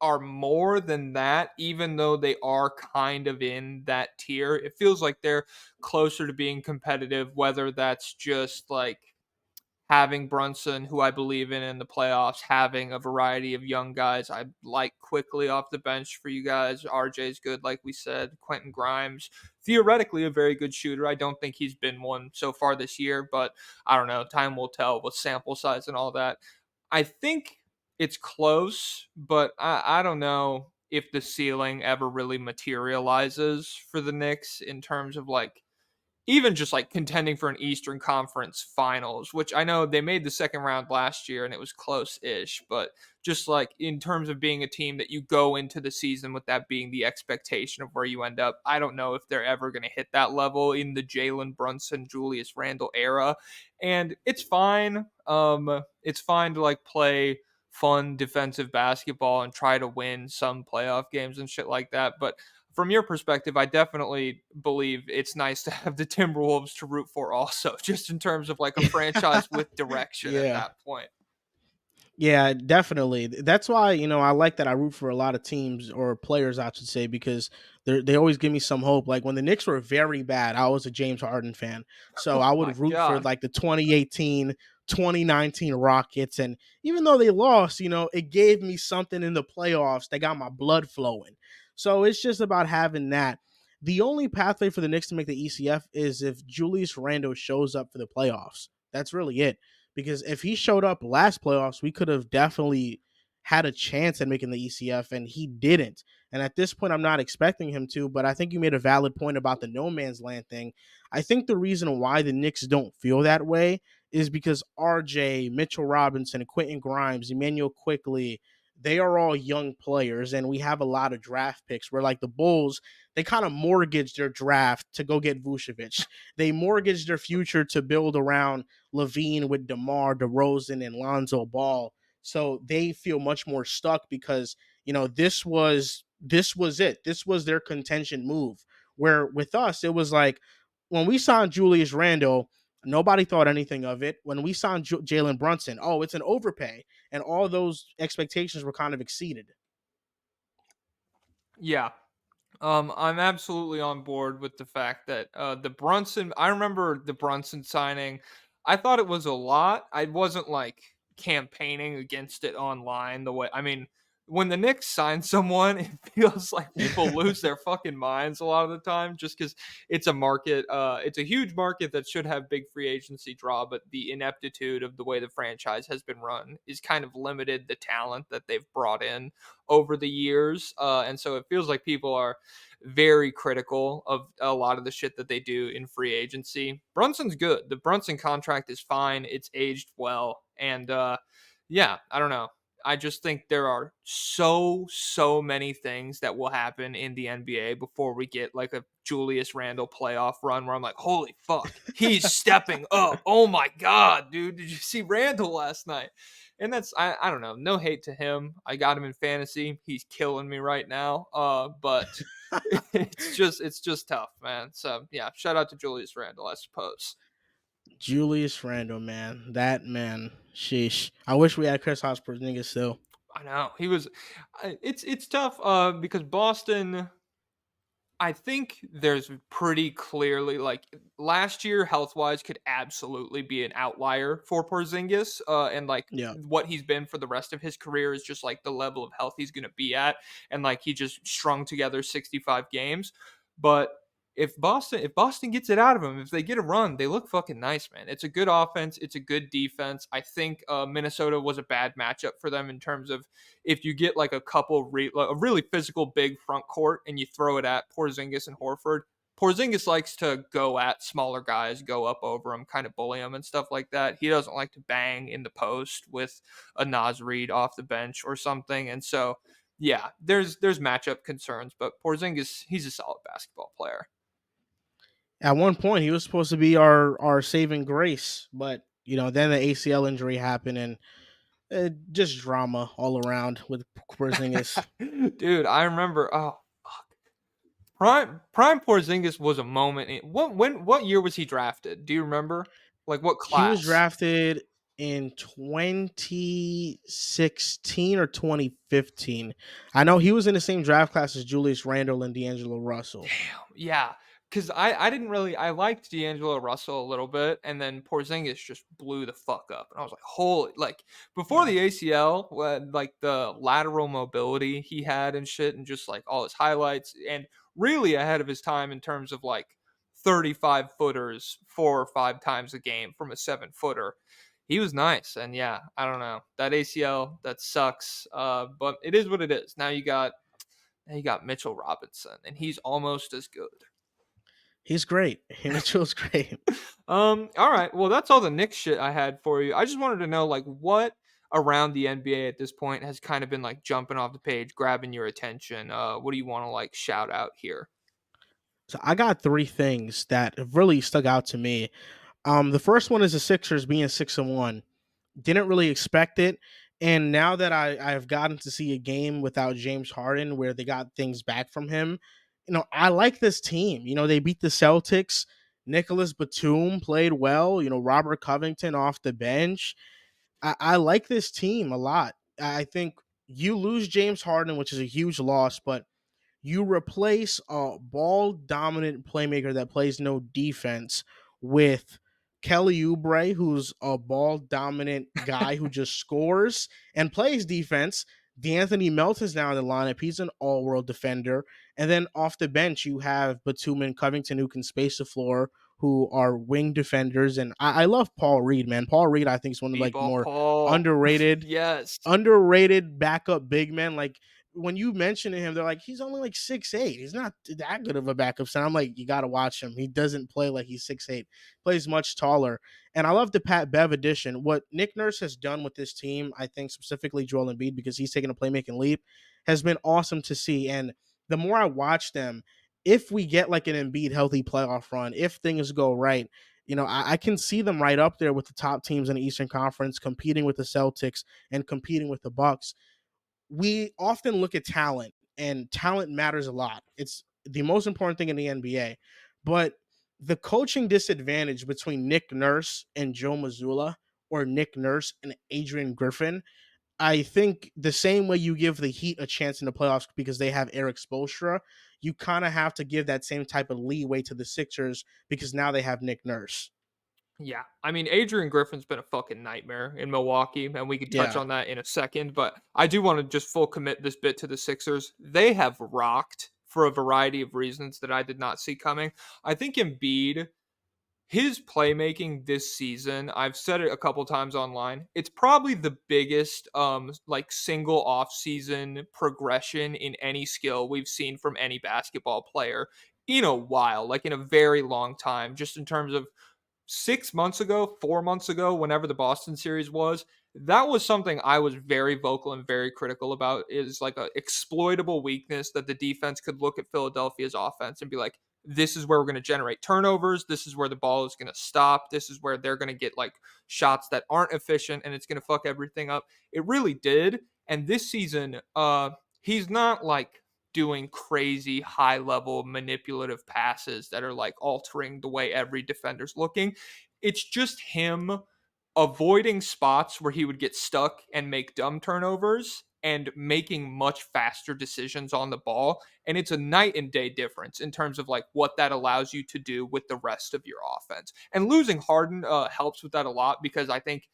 are more than that, even though they are kind of in that tier. It feels like they're closer to being competitive, whether that's just like having Brunson, who I believe in the playoffs, having a variety of young guys. I like quickly off the bench for you guys. RJ's good, like we said. Quentin Grimes, theoretically a very good shooter. I don't think he's been one so far this year, but I don't know. Time will tell with sample size and all that. I think it's close, but I don't know if the ceiling ever really materializes for the Knicks in terms of like even just like contending for an Eastern Conference Finals, which I know they made the second round last year and it was close-ish, but just like in terms of being a team that you go into the season with that being the expectation of where you end up, I don't know if they're ever going to hit that level in the Jalen Brunson, Julius Randle era, and it's fine. It's fine to like play fun defensive basketball and try to win some playoff games and shit like that, but from your perspective, I definitely believe it's nice to have the Timberwolves to root for also, just in terms of like a franchise with direction at Yeah. that point. Yeah, definitely. That's why, I like that I root for a lot of teams or players, I should say, because they always give me some hope. Like when the Knicks were very bad, I was a James Harden fan. So Oh I my would root for god. like the 2018, 2019 Rockets. And even though they lost, it gave me something in the playoffs that got my blood flowing. So it's just about having that. The only pathway for the Knicks to make the ECF is if Julius Randle shows up for the playoffs. That's really it, because if he showed up last playoffs, we could have definitely had a chance at making the ECF, and he didn't. And at this point, I'm not expecting him to, but I think you made a valid point about the no man's land thing. I think the reason why the Knicks don't feel that way is because RJ, Mitchell Robinson, Quentin Grimes, Emmanuel Quickly, they are all young players, and we have a lot of draft picks where, like the Bulls, they kind of mortgaged their draft to go get Vucevic. They mortgaged their future to build around Levine with DeMar DeRozan and Lonzo Ball. So they feel much more stuck because this was it. This was their contention move. Where with us, it was like when we signed Julius Randle, nobody thought anything of it. When we signed Jalen Brunson, oh, it's an overpay, and all those expectations were kind of exceeded. Yeah. I'm absolutely on board with the fact that the Brunson. I remember the Brunson signing. I thought it was a lot. I wasn't like campaigning against it online the way. I mean, when the Knicks sign someone, it feels like people lose their fucking minds a lot of the time, just because it's a market. It's a huge market that should have big free agency draw, but the ineptitude of the way the franchise has been run is kind of limited the talent that they've brought in over the years, and so it feels like people are very critical of a lot of the shit that they do in free agency. Brunson's good. The Brunson contract is fine. It's aged well. And yeah, I don't know. I just think there are so many things that will happen in the NBA before we get like a Julius Randle playoff run where I'm like, holy fuck, he's stepping up. Oh my god, dude, did you see Randle last night? And that's I don't know, no hate to him. I got him in fantasy. He's killing me right now. But it's just tough, man. So yeah, shout out to Julius Randle, I suppose. Julius Randle, man, that man, sheesh. I wish we had Chris Porzingis still. I know he was. It's tough because Boston. I think there's pretty clearly like last year health wise could absolutely be an outlier for Porzingis, and like Yeah. what he's been for the rest of his career is just like the level of health he's going to be at, and like he just strung together 65 games, but if Boston gets it out of them, if they get a run, they look fucking nice, man. It's a good offense, it's a good defense. I think Minnesota was a bad matchup for them in terms of if you get like a really physical big front court and you throw it at Porzingis and Horford. Porzingis likes to go at smaller guys, go up over them, kind of bully them and stuff like that. He doesn't like to bang in the post with a Naz Reid off the bench or something. And so, yeah, there's matchup concerns, but Porzingis, he's a solid basketball player. At one point, he was supposed to be our saving grace, but then the ACL injury happened, and just drama all around with Porzingis. Dude, I remember. Oh, fuck. Prime Porzingis was a moment. What year was he drafted? Do you remember? Like what He was class? drafted in 2016 or 2015. I know he was in the same draft class as Julius Randle and D'Angelo Russell. Damn, yeah. Because I didn't really I liked D'Angelo Russell a little bit, and then Porzingis just blew the fuck up, and I was like, holy! Like before Yeah. the ACL, like the lateral mobility he had and shit, and just like all his highlights, and really ahead of his time in terms of like 35 footers 4 or 5 times a game from a 7 footer. He was nice, and yeah, I don't know that ACL that sucks, but it is what it is. Now you got Mitchell Robinson, and he's almost as good. He's great. Mitchell's great. All right. Well, that's all the Knicks shit I had for you. I just wanted to know, like, what around the NBA at this point has kind of been like jumping off the page, grabbing your attention. What do you want to like shout out here? So I got three things that have really stuck out to me. The first one is the Sixers being 6-1. Didn't really expect it. And now that I've gotten to see a game without James Harden where they got things back from him, I like this team. They beat the Celtics. Nicholas Batum played well. Robert Covington off the bench. I like this team a lot. I think you lose James Harden, which is a huge loss, but you replace a ball dominant playmaker that plays no defense with Kelly Oubre, who's a ball dominant guy who just scores and plays defense. D'Anthony Melton's now in the lineup. He's an all world defender. And then off the bench, you have Batum and Covington who can space the floor, who are wing defenders. And I love Paul Reed, man. Paul Reed, I think, is one of like the B-ball more Paul. underrated Yes. underrated backup big men. Like when you mention to him, they're like, he's only like 6'8". He's not that good of a backup center. I'm like, you gotta watch him. He doesn't play like he's 6'8". Plays much taller. And I love the Pat Bev addition. What Nick Nurse has done with this team, I think specifically Joel Embiid, because he's taken a playmaking leap, has been awesome to see. And the more I watch them, if we get like an Embiid healthy playoff run, if things go right, I can see them right up there with the top teams in the Eastern Conference, competing with the Celtics and competing with the Bucks. We often look at talent, and talent matters a lot. It's the most important thing in the NBA. But the coaching disadvantage between Nick Nurse and Joe Mazzulla, or Nick Nurse and Adrian Griffin, I think the same way you give the Heat a chance in the playoffs because they have Eric Spoelstra, you kind of have to give that same type of leeway to the Sixers because now they have Nick Nurse. Yeah. I mean, Adrian Griffin's been a fucking nightmare in Milwaukee, and we can touch Yeah. on that in a second. But I do want to just full commit this bit to the Sixers. They have rocked for a variety of reasons that I did not see coming. I think Embiid, his playmaking this season, I've said it a couple times online, it's probably the biggest like single off-season progression in any skill we've seen from any basketball player in a while, like in a very long time, just in terms of 6 months ago, 4 months ago, whenever the Boston series was, that was something I was very vocal and very critical about, is like a exploitable weakness that the defense could look at Philadelphia's offense and be like, this is where we're going to generate turnovers. This is where the ball is going to stop. This is where they're going to get like shots that aren't efficient and it's going to fuck everything up. It really did. And this season, he's not like doing crazy high level manipulative passes that are like altering the way every defender's looking. It's just him avoiding spots where he would get stuck and make dumb turnovers and making much faster decisions on the ball. And it's a night and day difference in terms of like what that allows you to do with the rest of your offense. And losing Harden helps with that a lot, because I think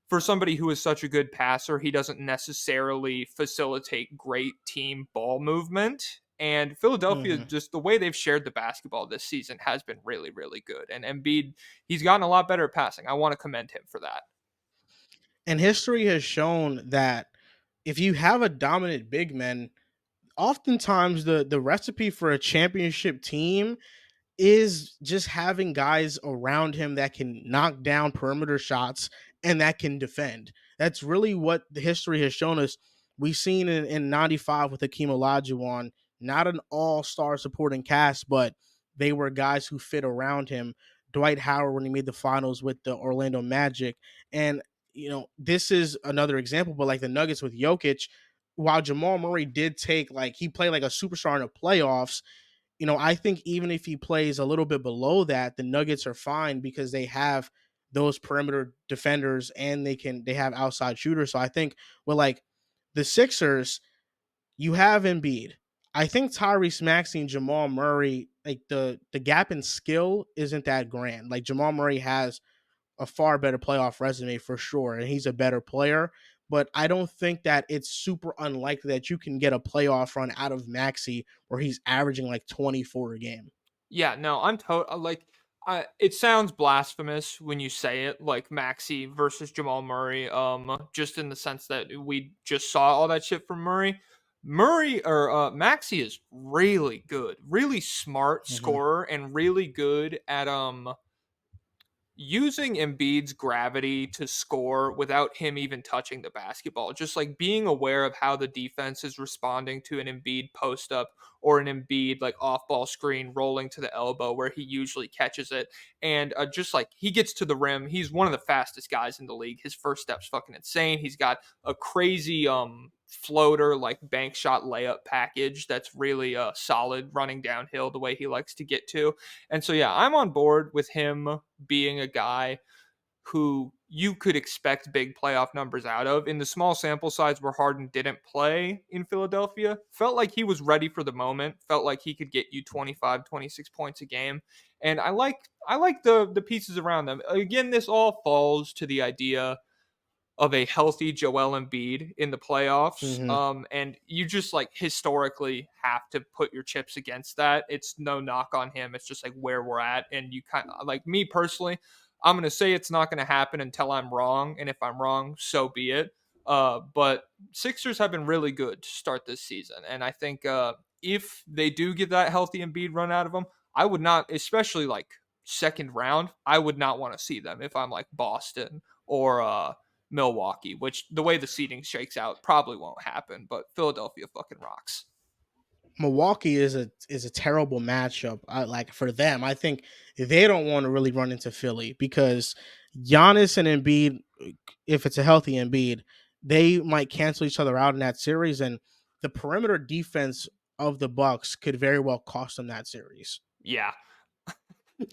for somebody who is such a good passer, he doesn't necessarily facilitate great team ball movement. And Philadelphia, Mhm. just the way they've shared the basketball this season has been really, really good. And Embiid, he's gotten a lot better at passing. I want to commend him for that. And history has shown that if you have a dominant big man, oftentimes the recipe for a championship team is just having guys around him that can knock down perimeter shots and that can defend. That's really what the history has shown us. We've seen in 95 with Hakeem Olajuwon, not an all-star supporting cast, but they were guys who fit around him. Dwight Howard when he made the finals with the Orlando Magic. And, this is another example, but like the Nuggets with Jokic, while Jamal Murray did take, like, he played like a superstar in the playoffs, I think even if he plays a little bit below that, the Nuggets are fine because they have those perimeter defenders and they have outside shooters. So I think with like the Sixers, you have Embiid. I think Tyrese Maxey and Jamal Murray, like the gap in skill isn't that grand. Like Jamal Murray has a far better playoff resume for sure, and he's a better player. But I don't think that it's super unlikely that you can get a playoff run out of Maxi where he's averaging like 24 a game. Yeah, no, like it sounds blasphemous when you say it, like Maxi versus Jamal Murray, just in the sense that we just saw all that shit from Murray. Murray or Maxi is really good, really smart Mhm. scorer and really good at using Embiid's gravity to score without him even touching the basketball. Just like being aware of how the defense is responding to an Embiid post up or an Embiid like off ball screen rolling to the elbow where he usually catches it. And just like he gets to the rim, he's one of the fastest guys in the league. His first step's fucking insane. He's got a crazy floater like bank shot layup package that's really solid running downhill the way he likes to get to. And so yeah, I'm on board with him being a guy who you could expect big playoff numbers out of. In the small sample size where Harden didn't play in Philadelphia, felt like he was ready for the moment, felt like he could get you 25, 26 points a game. And I like the pieces around them. Again, this all falls to the idea of a healthy Joel Embiid in the playoffs. Mhm. And you just like historically have to put your chips against that. It's no knock on him. It's just like where we're at. And you kind of like me personally, I'm going to say it's not going to happen until I'm wrong. And if I'm wrong, so be it. But Sixers have been really good to start this season. And I think if they do get that healthy Embiid run out of them, I would not, especially like second round, I would not want to see them if I'm like Boston or Milwaukee, which the way the seeding shakes out probably won't happen, but Philadelphia fucking rocks. Milwaukee is a terrible matchup. Like for them, I think they don't want to really run into Philly because Giannis and Embiid, if it's a healthy Embiid, they might cancel each other out in that series, and the perimeter defense of the Bucks could very well cost them that series. Yeah.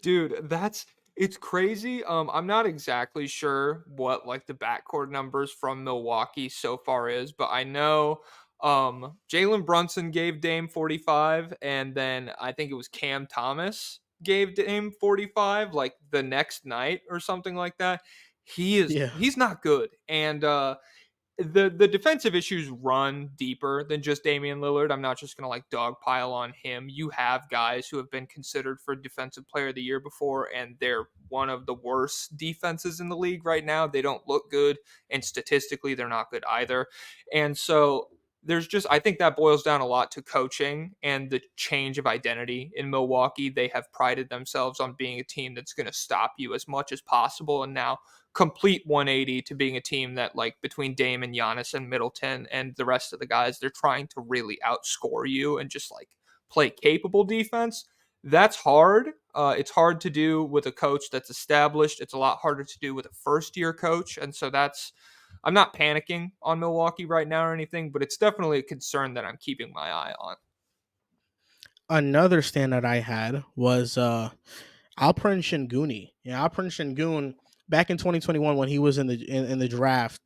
Dude, that's it's crazy. I'm not exactly sure what like the backcourt numbers from Milwaukee so far is, but I know Jalen Brunson gave Dame 45, and then I think it was Cam Thomas gave Dame 45 like the next night or something like that. Yeah. He's not good. And the defensive issues run deeper than just Damian Lillard. I'm not just going to like dogpile on him. You have guys who have been considered for defensive player of the year before, and they're one of the worst defenses in the league right now. They don't look good, and statistically, they're not good either. And so there's just, I think that boils down a lot to coaching and the change of identity in Milwaukee. They have prided themselves on being a team that's going to stop you as much as possible. And now complete 180 to being a team that like between Dame and Giannis and Middleton and the rest of the guys, they're trying to really outscore you and just like play capable defense. That's hard. It's hard to do with a coach that's established. It's a lot harder to do with a first year coach. And so that's, I'm not panicking on Milwaukee right now or anything, but it's definitely a concern that I'm keeping my eye on. Another standout I had was Alperen Şengün. Yeah, Alperen Şengün back in 2021 when he was in the draft,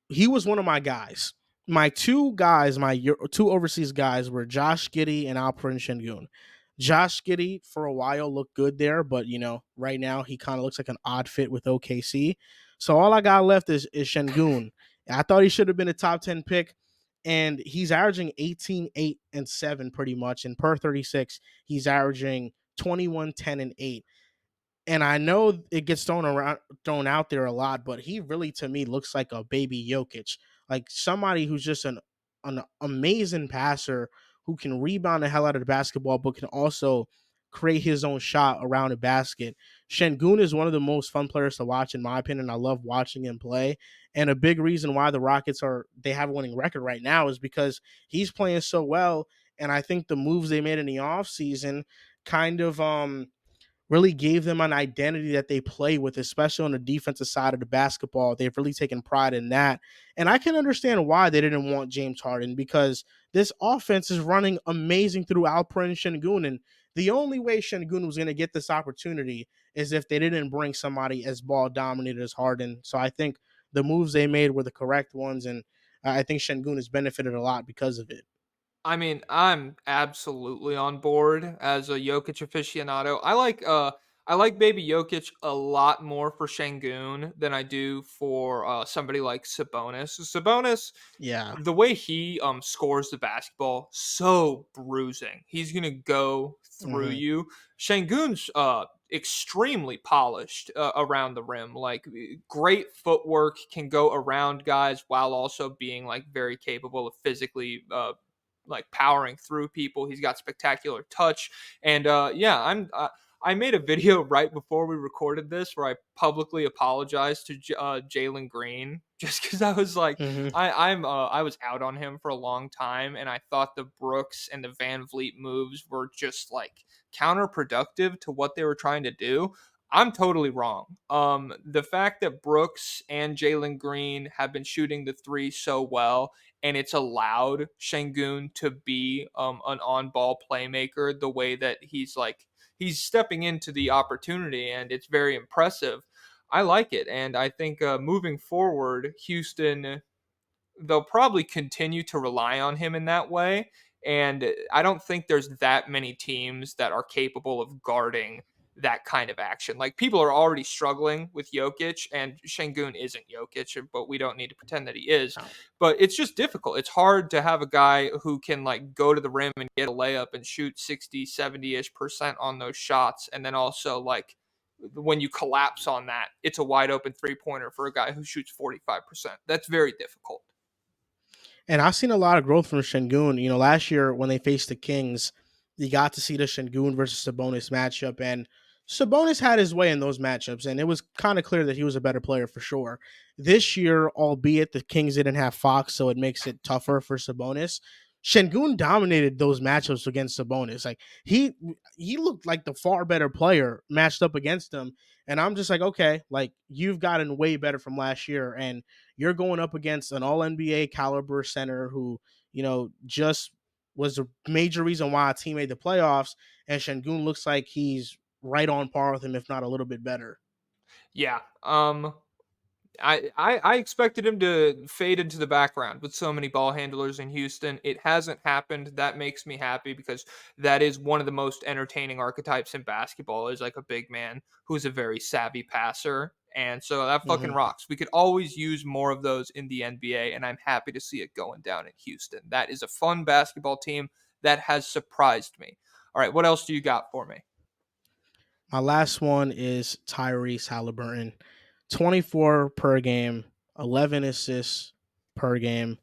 he was one of my guys. My two guys, two overseas guys were Josh Giddey and Alperen Şengün. Josh Giddey for a while looked good there, but right now he kind of looks like an odd fit with OKC. So all I got left is Şengün. I thought he should have been a top 10 pick. and he's averaging 18, 8, and 7 pretty much. And per 36, he's averaging 21, 10, and 8. And I know it gets thrown out there a lot, but he really to me looks like a baby Jokic, like somebody who's just an amazing passer who can rebound the hell out of the basketball, but can also create his own shot around the basket. Şengün is one of the most fun players to watch, in my opinion. I love watching him play. And a big reason why the Rockets they have a winning record right now is because he's playing so well. And I think the moves they made in the offseason kind of really gave them an identity that they play with, especially on the defensive side of the basketball. They've really taken pride in that. And I can understand why they didn't want James Harden, because this offense is running amazing through Alperen and Şengün. And the only way Şengün was going to get this opportunity is if they didn't bring somebody as ball dominated as Harden. So I think the moves they made were the correct ones. And I think Şengün has benefited a lot because of it. I mean, I'm absolutely on board as a Jokic aficionado. I like baby Jokic a lot more for Şengün than I do for somebody like Sabonis. Sabonis, Yeah. the way he scores the basketball, so bruising. He's gonna go through Hmm. you. Şengün's extremely polished around the rim, like great footwork, can go around guys while also being like very capable of physically like powering through people. He's got spectacular touch, and yeah, I made a video right before we recorded this where I publicly apologized to Jalen Green just because I was like, Hmm. I was out on him for a long time, and I thought the Brooks and the Van Vliet moves were just like counterproductive to what they were trying to do. I'm totally wrong. The fact that Brooks and Jalen Green have been shooting the three so well, and it's allowed Şengün to be an on-ball playmaker the way that he's stepping into the opportunity, and it's very impressive. I like it, and I think moving forward, Houston, they'll probably continue to rely on him in that way. And I don't think there's that many teams that are capable of guarding that kind of action. Like people are already struggling with Jokic, and Şengün isn't Jokic, but we don't need to pretend that he is. But it's just difficult. It's hard to have a guy who can like go to the rim and get a layup and shoot 60, 70-ish% on those shots. And then also like when you collapse on that, it's a wide open three pointer for a guy who shoots 45%. That's very difficult. And I've seen a lot of growth from Şengün. Last year when they faced the Kings, you got to see the Şengün versus Sabonis matchup, and Sabonis had his way in those matchups, and it was kind of clear that he was a better player for sure. This year, albeit the Kings didn't have Fox, so it makes it tougher for Sabonis. Şengün dominated those matchups against Sabonis. Like he looked like the far better player matched up against him, and I'm just like, okay, like you've gotten way better from last year, and you're going up against an all NBA caliber center who, just was a major reason why a team made the playoffs. And Şengün looks like he's right on par with him, if not a little bit better. Yeah. I expected him to fade into the background with so many ball handlers in Houston. It hasn't happened. That makes me happy because that is one of the most entertaining archetypes in basketball is like a big man who's a very savvy passer. And so that fucking Hmm. rocks. We could always use more of those in the NBA, and I'm happy to see it going down in Houston. That is a fun basketball team that has surprised me. All right, what else do you got for me? My last one is Tyrese Halliburton, 24 per game, 11 assists per game.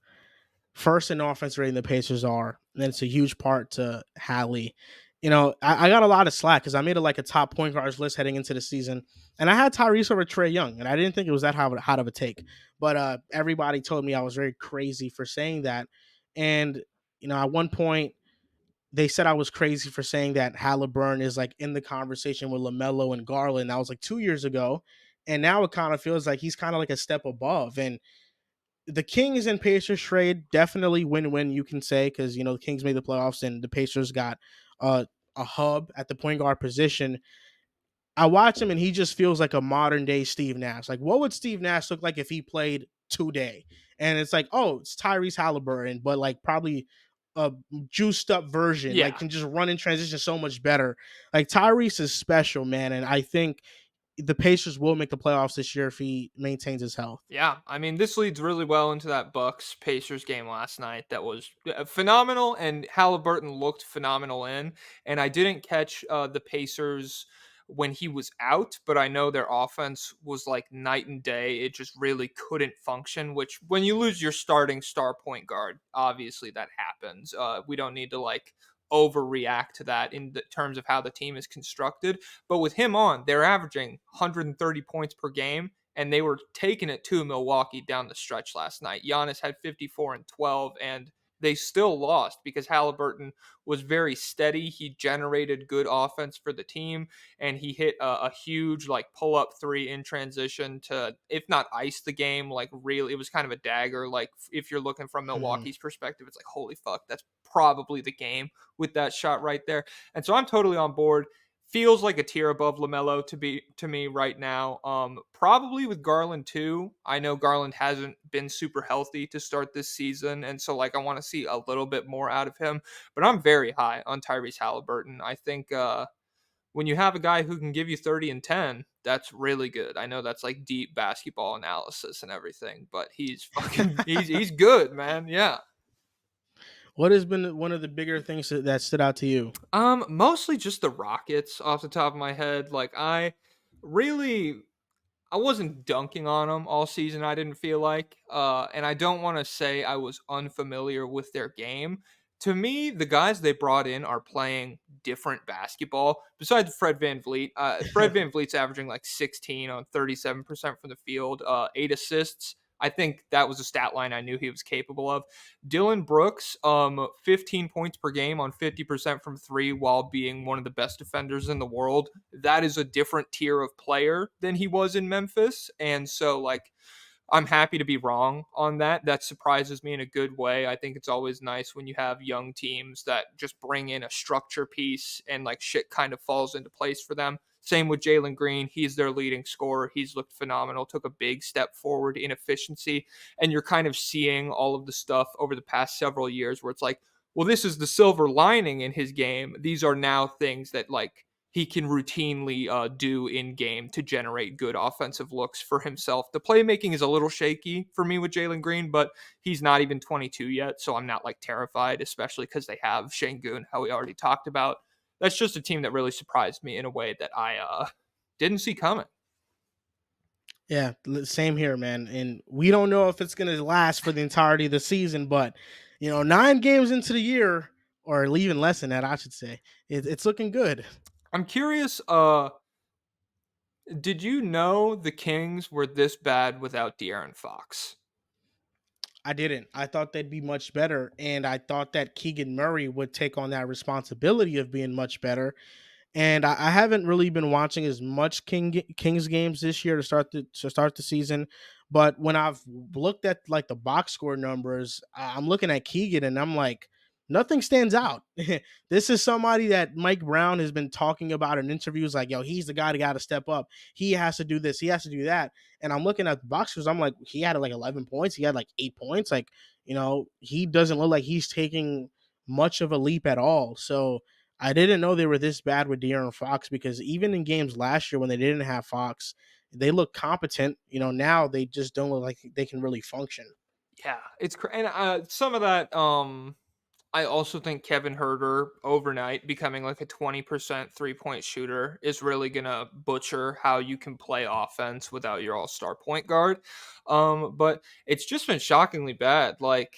First in offense rating the Pacers are, and it's a huge part to Hallie. I got a lot of slack because I made it like a top point guards list heading into the season, and I had Tyrese over Trae Young, and I didn't think it was that hot of a take. But everybody told me I was very crazy for saying that, and at one point they said I was crazy for saying that Halliburton is like in the conversation with LaMelo and Garland. That was like 2 years ago, and now it kind of feels like he's kind of like a step above, and the Kings and Pacers trade definitely win-win, you can say, because the Kings made the playoffs and the Pacers got a hub at the point guard position. I watch him and he just feels like a modern day Steve Nash. Like, what would Steve Nash look like if he played today? And it's like, oh, it's Tyrese Halliburton, but like probably a juiced up version, like Yeah. can just run in transition so much better. Like Tyrese is special, man, and I think the Pacers will make the playoffs this year if he maintains his health. Yeah, I mean, this leads really well into that Bucks Pacers game last night. That was phenomenal, and Halliburton looked phenomenal in. And I didn't catch the Pacers when he was out, but I know their offense was like night and day. It just really couldn't function. Which, when you lose your starting star point guard, obviously that happens. We don't need to like overreact to that in the terms of how the team is constructed. But with him on, they're averaging 130 points per game, and they were taking it to Milwaukee down the stretch last night. Giannis had 54 and 12, and they still lost because Halliburton was very steady. He generated good offense for the team, and he hit a huge like pull up three in transition to, if not ice the game, like really, it was kind of a dagger. Like if you're looking from Mhm. Milwaukee's perspective, it's like holy fuck, that's probably the game with that shot right there. And so I'm totally on board. Feels like a tier above LaMelo to me right now. Probably with Garland too. I know Garland hasn't been super healthy to start this season, and so like I want to see a little bit more out of him. But I'm very high on Tyrese Halliburton. I think when you have a guy who can give you 30 and 10, that's really good. I know that's like deep basketball analysis and everything, but he's fucking he's good, man. Yeah. What has been one of the bigger things that stood out to you? Mostly just the Rockets off the top of my head. Like really I wasn't dunking on them all season, I didn't feel like. And I don't want to say I was unfamiliar with their game. To me, the guys they brought in are playing different basketball. Besides Fred Van Vliet, Fred Van Vliet's averaging like 16 on 37% from the field, 8 assists. I think that was a stat line I knew he was capable of. Dylan Brooks, 15 points per game on 50% from three while being one of the best defenders in the world. That is a different tier of player than he was in Memphis. And so, like, I'm happy to be wrong on that. That surprises me in a good way. I think it's always nice when you have young teams that just bring in a structure piece and like shit kind of falls into place for them. Same with Jalen Green. He's their leading scorer. He's looked phenomenal, took a big step forward in efficiency. And you're kind of seeing all of the stuff over the past several years where it's like, well, this is the silver lining in his game. These are now things that like he can routinely do in game to generate good offensive looks for himself. The playmaking is a little shaky for me with Jalen Green, but he's not even 22 yet, so I'm not like terrified, especially because they have Şengün, how we already talked about. That's just a team that really surprised me in a way that I didn't see coming. Yeah, same here, man. And we don't know if it's going to last for the entirety of the season, but 9 games into the year, or even less than that, I should say, it's looking good. I'm curious. Did you know the Kings were this bad without De'Aaron Fox? I didn't. I thought they'd be much better, and I thought that Keegan Murray would take on that responsibility of being much better. And I haven't really been watching as much Kings games this year to start the season. But when I've looked at like the box score numbers, I'm looking at Keegan and I'm like, nothing stands out. This is somebody that Mike Brown has been talking about in interviews, like, yo, he's the guy that got to step up. He has to do this. He has to do that. And I'm looking at the box scores. I'm like, he had like 11 points. He had like 8 points. Like, he doesn't look like he's taking much of a leap at all. So I didn't know they were this bad with De'Aaron Fox, because even in games last year when they didn't have Fox, they look competent. Now they just don't look like they can really function. Yeah, and some of that. I also think Kevin Herter overnight becoming like a 20% 3 point shooter is really gonna butcher how you can play offense without your all-star point guard. But it's just been shockingly bad. Like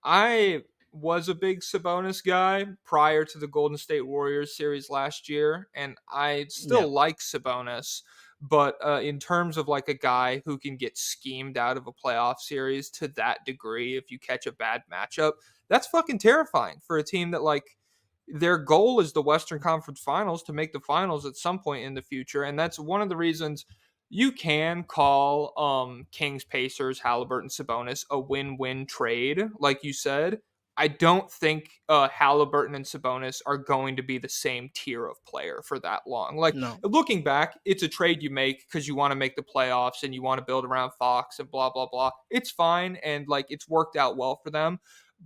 I was a big Sabonis guy prior to the Golden State Warriors series last year, and I Yeah, still like Sabonis. But in terms of like a guy who can get schemed out of a playoff series to that degree, if you catch a bad matchup, that's fucking terrifying for a team that like their goal is the Western Conference Finals, to make the finals at some point in the future. And that's one of the reasons you can call Kings, Pacers, Halliburton, Sabonis a win-win trade, like you said. I don't think Halliburton and Sabonis are going to be the same tier of player for that long. Like no, looking back, it's a trade you make because you want to make the playoffs and you want to build around Fox and blah blah blah. It's fine, and like it's worked out well for them.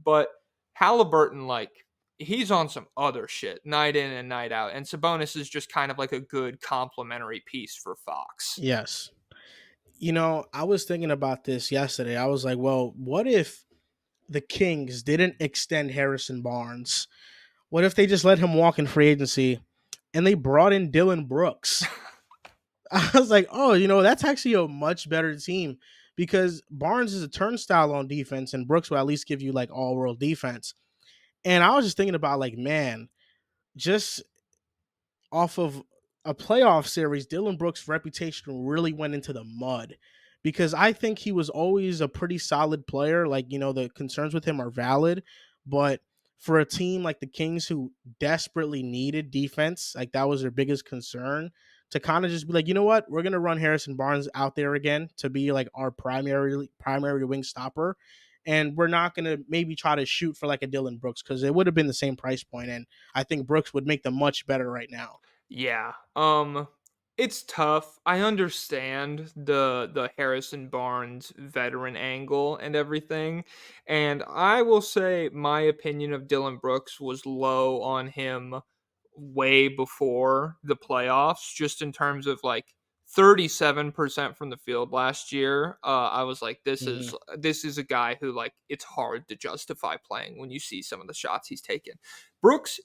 But Halliburton, like he's on some other shit night in and night out. And Sabonis is just kind of like a good complementary piece for Fox. Yes. I was thinking about this yesterday. I was like, well, what if the Kings didn't extend Harrison Barnes? What if they just let him walk in free agency and they brought in Dylan Brooks? I was like, oh, that's actually a much better team because Barnes is a turnstile on defense and Brooks will at least give you like all world defense. And I was just thinking about like, man, just off of a playoff series, Dylan Brooks' reputation really went into the mud because I think he was always a pretty solid player. Like, the concerns with him are valid, but for a team like the Kings who desperately needed defense, like that was their biggest concern to kind of just be like, you know what, we're gonna run Harrison Barnes out there again to be like our primary wing stopper. And we're not gonna maybe try to shoot for like a Dylan Brooks because it would have been the same price point, and I think Brooks would make them much better right now. Yeah. It's tough. I understand the Harrison Barnes veteran angle and everything. And I will say my opinion of Dylan Brooks was low on him way before the playoffs, just in terms of like 37% from the field last year. I was like, Mhm. this is a guy who like it's hard to justify playing when you see some of the shots he's taken. Brooks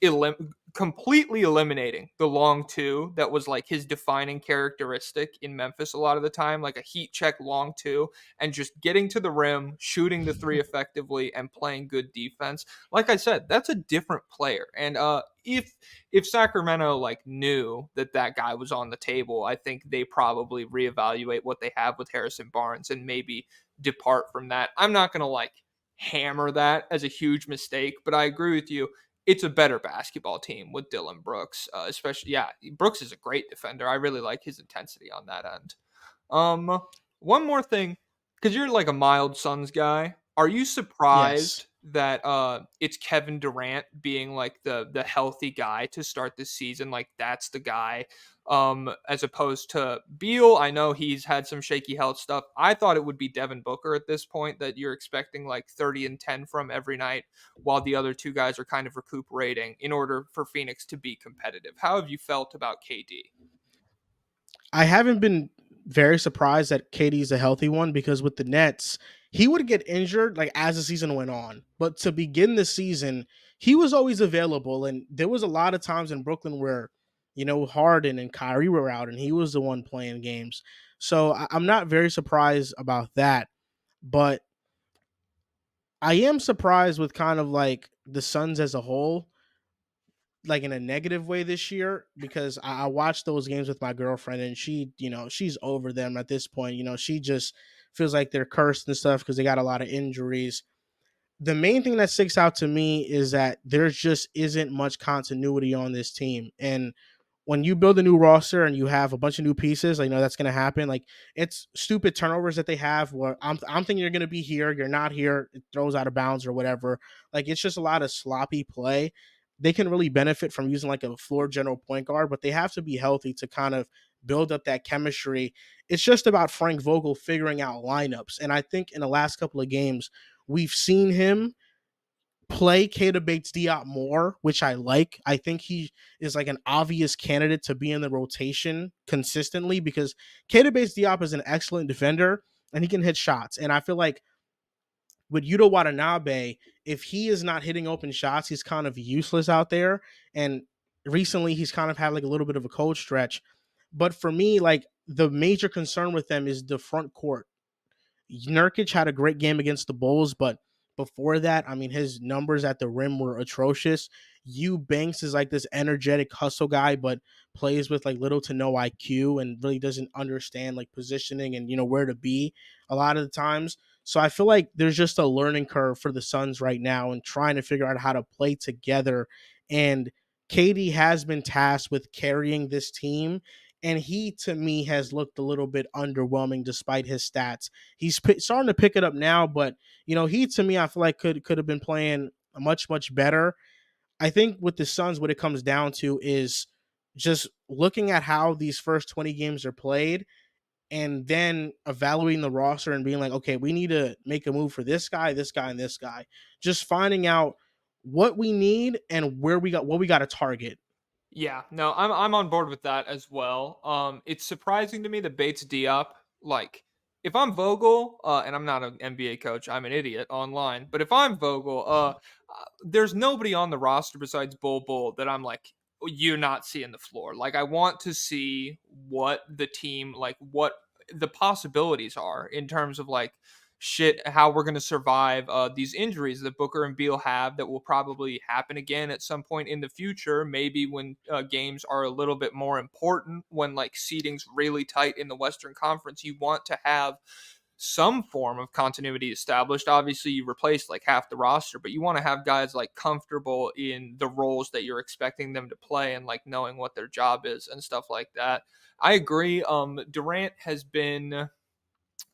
completely eliminating the long two that was like his defining characteristic in Memphis a lot of the time, like a heat check long two, and just getting to the rim, shooting the three effectively, and playing good defense. Like I said, that's a different player. And if Sacramento like knew that that guy was on the table, I think they probably reevaluate what they have with Harrison Barnes and maybe depart from that. I'm not gonna like hammer that as a huge mistake, but I agree with you. It's a better basketball team with Dylan Brooks, especially. Yeah, Brooks is a great defender. I really like his intensity on that end. Um, One more thing, because you're like a mild Suns guy. Are you Yes. surprised that it's Kevin Durant being like the healthy guy to start this season? Like that's the guy, as opposed to Beal. I know he's had some shaky health stuff. I thought it would be Devin Booker at this point that you're expecting like 30 and 10 from every night, while the other two guys are kind of recuperating in order for Phoenix to be competitive. How have you felt about KD? I haven't been very surprised that KD's a healthy one because with the Nets, he would get injured like as the season went on. But to begin the season, he was always available. And there was a lot of times in Brooklyn where, Harden and Kyrie were out and he was the one playing games. So I'm not very surprised about that. But I am surprised with kind of like the Suns as a whole, like in a negative way this year because I watched those games with my girlfriend and she, she's over them at this point. She just feels like they're cursed and stuff because they got a lot of injuries. The main thing that sticks out to me is that there just isn't much continuity on this team. And when you build a new roster and you have a bunch of new pieces, that's going to happen. Like it's stupid turnovers that they have where I'm thinking you're going to be here, you're not here, it throws out of bounds or whatever. Like it's just a lot of sloppy play. They can really benefit from using like a floor general point guard, but they have to be healthy to kind of build up that chemistry. It's just about Frank Vogel figuring out lineups. And I think in the last couple of games, we've seen him play Keita Bates Diop more, which I like. I think he is like an obvious candidate to be in the rotation consistently because Keita Bates Diop is an excellent defender and he can hit shots. And I feel like with Yuto Watanabe, if he is not hitting open shots, he's kind of useless out there. And recently he's kind of had like a little bit of a cold stretch. But for me, like the major concern with them is the front court. Nurkic had a great game against the Bulls, but before that, I mean, his numbers at the rim were atrocious. Banks is like this energetic hustle guy, but plays with like little to no IQ and really doesn't understand like positioning and where to be a lot of the times. So I feel like there's just a learning curve for the Suns right now and trying to figure out how to play together. And Katie has been tasked with carrying this team, and he to me has looked a little bit underwhelming despite his stats. He's starting to pick it up now, but he to me I feel like could have been playing much better. I think with the Suns, what it comes down to is just looking at how these first 20 games are played and then evaluating the roster and being like, okay, we need to make a move for this guy, and this guy. Just finding out what we need and where we got what we got to target. Yeah, no, I'm on board with that as well. It's surprising to me that Bates Diop, like, if I'm Vogel, and I'm not an NBA coach, I'm an idiot online. But if I'm Vogel, there's nobody on the roster besides Bull Bull that I'm like, you're not seeing the floor. Like, I want to see what the team, like, what the possibilities are in terms of like shit how we're going to survive these injuries that Booker and Beal have that will probably happen again at some point in the future, maybe when games are a little bit more important, when like seeding's really tight in the Western Conference. You want to have some form of continuity established. Obviously you replace like half the roster, but you want to have guys like comfortable in the roles that you're expecting them to play and like knowing what their job is and stuff like that. I agree. Durant has been,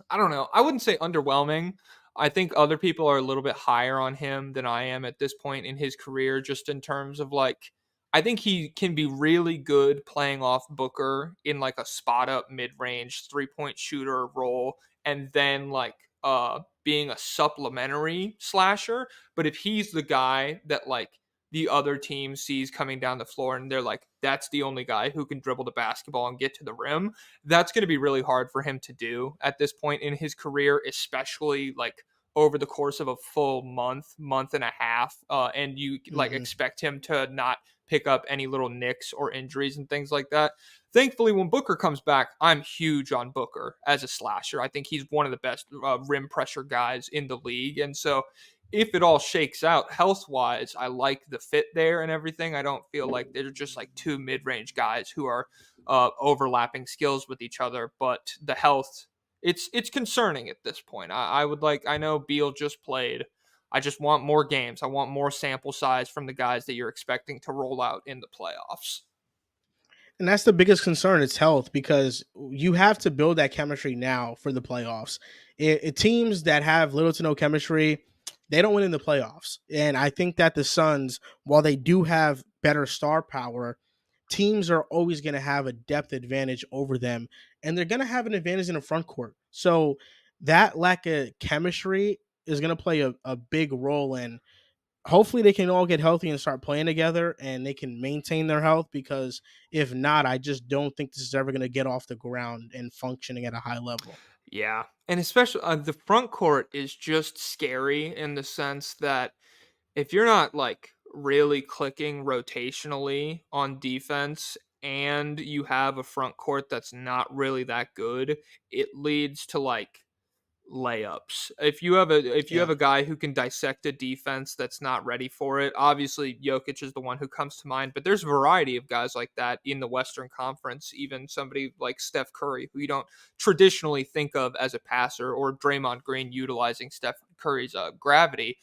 I don't know. I wouldn't say underwhelming. I think other people are a little bit higher on him than I am at this point in his career, just in terms of like, I think he can be really good playing off Booker in like a spot up mid range 3 point shooter role, and then like being a supplementary slasher. But if he's the guy that like the other team sees coming down the floor and they're like, that's the only guy who can dribble the basketball and get to the rim, that's going to be really hard for him to do at this point in his career, especially like over the course of a full month and a half, and you like Mm-hmm. expect him to not pick up any little nicks or injuries and things like that. Thankfully, when Booker comes back, I'm huge on Booker as a slasher. I think he's one of the best rim pressure guys in the league, and so if it all shakes out health wise, I like the fit there and everything. I don't feel like they're just like two mid range guys who are overlapping skills with each other, but the health, it's concerning at this point. I would like, I know Beal just played. I just want more games. I want more sample size from the guys that you're expecting to roll out in the playoffs. And that's the biggest concern. It's health because you have to build that chemistry now for the playoffs. Teams that have little to no chemistry, they don't win in the playoffs. And I think that the Suns, while they do have better star power, teams are always going to have a depth advantage over them, and they're going to have an advantage in the front court. So that lack of chemistry is going to play a big role in hopefully they can all get healthy and start playing together and they can maintain their health because if not, I just don't think this is ever going to get off the ground and functioning at a high level. Yeah. And especially the front court is just scary in the sense that if you're not like really clicking rotationally on defense and you have a front court that's not really that good, it leads to like layups. If you have Yeah. a guy who can dissect a defense that's not ready for it, obviously Jokic is the one who comes to mind, but there's a variety of guys like that in the Western Conference, even somebody like Steph Curry who you don't traditionally think of as a passer, or Draymond Green utilizing Steph Curry's gravity.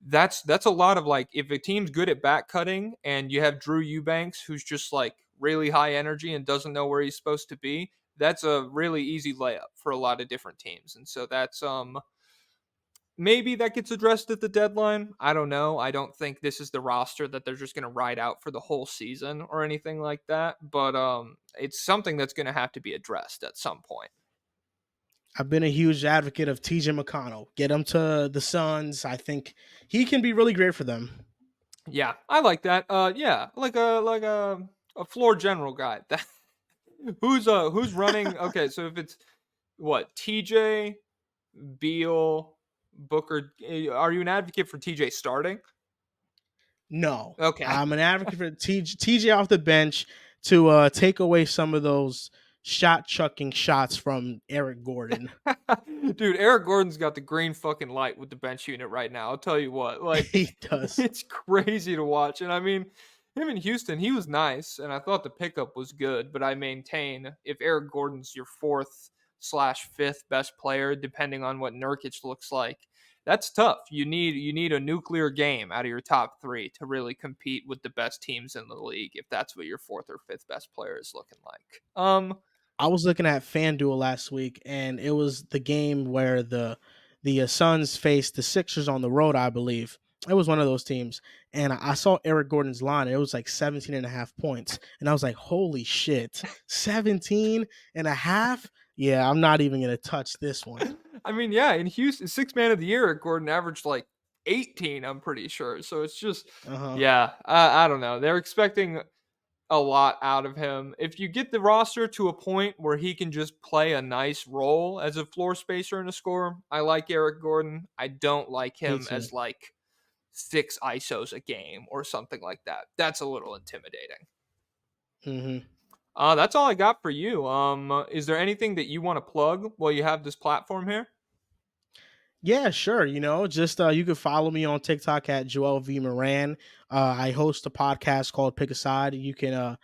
That's a lot of like, if a team's good at back cutting and you have Drew Eubanks who's just like really high energy and doesn't know where he's supposed to be, that's a really easy layup for a lot of different teams. And so that's maybe that gets addressed at the deadline. I don't know. I don't think this is the roster that they're just going to ride out for the whole season or anything like that, but it's something that's going to have to be addressed at some point. I've been a huge advocate of TJ McConnell. Get him to the Suns. I think he can be really great for them. Yeah, I like that. Yeah, like a floor general guy. That who's running? Okay, so if it's what, TJ, Beal, Booker, are you an advocate for TJ starting? No, Okay. I'm an advocate for TJ off the bench to take away some of those shot chucking shots from Eric Gordon. Dude, Eric Gordon's got the green fucking light with the bench unit right now. I'll tell you what, like, He does. it's crazy to watch. And I mean, him in Houston, he was nice, and I thought the pickup was good. But I maintain, if Eric Gordon's your fourth/slash fifth best player, depending on what Nurkic looks like, that's tough. You need a nuclear game out of your top three to really compete with the best teams in the league. If that's what your fourth or fifth best player is looking like. I was looking at FanDuel last week, and it was the game where the Suns faced the Sixers on the road, I believe. It was one of those teams. And I saw Eric Gordon's line. And it was like 17 and a half points. And I was like, holy shit, 17 and a half? Yeah, I'm not even going to touch this one. I mean, yeah, in Houston, six man of the year, Gordon averaged like 18, I'm pretty sure. So it's just, Uh-huh. yeah, I don't know. They're expecting a lot out of him. If you get the roster to a point where he can just play a nice role as a floor spacer and a scorer, I like Eric Gordon. I don't like Me him too. as like 6 ISOs a game or something like that. That's a little intimidating. Mhm. That's all I got for you. Is there anything that you want to plug while you have this platform here? Yeah, sure. Just you can follow me on TikTok at Joel V Moran. I host a podcast called Pick a Side. You can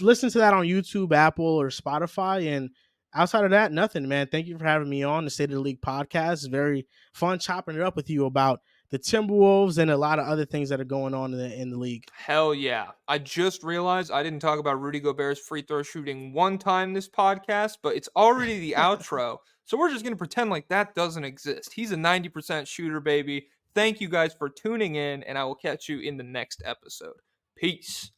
listen to that on YouTube, Apple, or Spotify. And outside of that, nothing, man. Thank you for having me on the State of the League podcast. It's very fun chopping it up with you about the Timberwolves and a lot of other things that are going on in the league. Hell yeah. I just realized I didn't talk about Rudy Gobert's free throw shooting one time this podcast, but it's already the outro. So we're just going to pretend like that doesn't exist. He's a 90% shooter, baby. Thank you guys for tuning in, and I will catch you in the next episode. Peace.